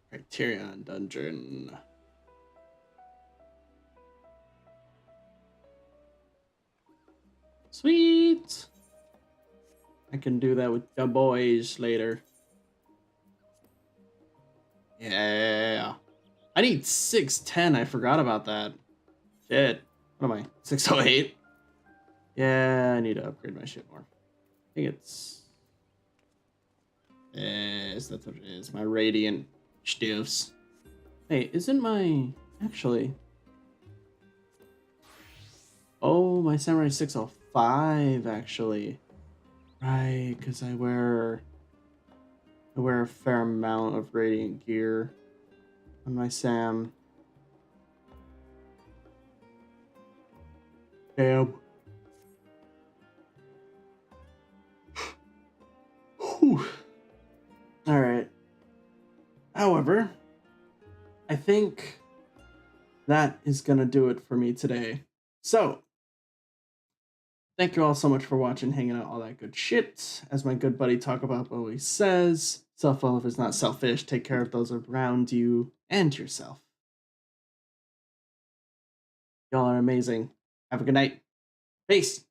Criterion Dungeon. Sweet! I can do that with the boys later. Yeah. I need 610. I forgot about that. Shit. What am I? 608? Yeah, I need to upgrade my shit more. I think it's... Yes, that's what it is. My radiant stuffs. Hey, isn't my... Actually... Oh, my Samurai 605, actually. Right, because I wear a fair amount of radiant gear on my Sam. Damn. Whew. All right. However, I think that is gonna do it for me today. So, thank you all so much for watching, hanging out, all that good shit. As my good buddy Talk About always says, self-love is not selfish. Take care of those around you and yourself. Y'all are amazing. Have a good night. Peace.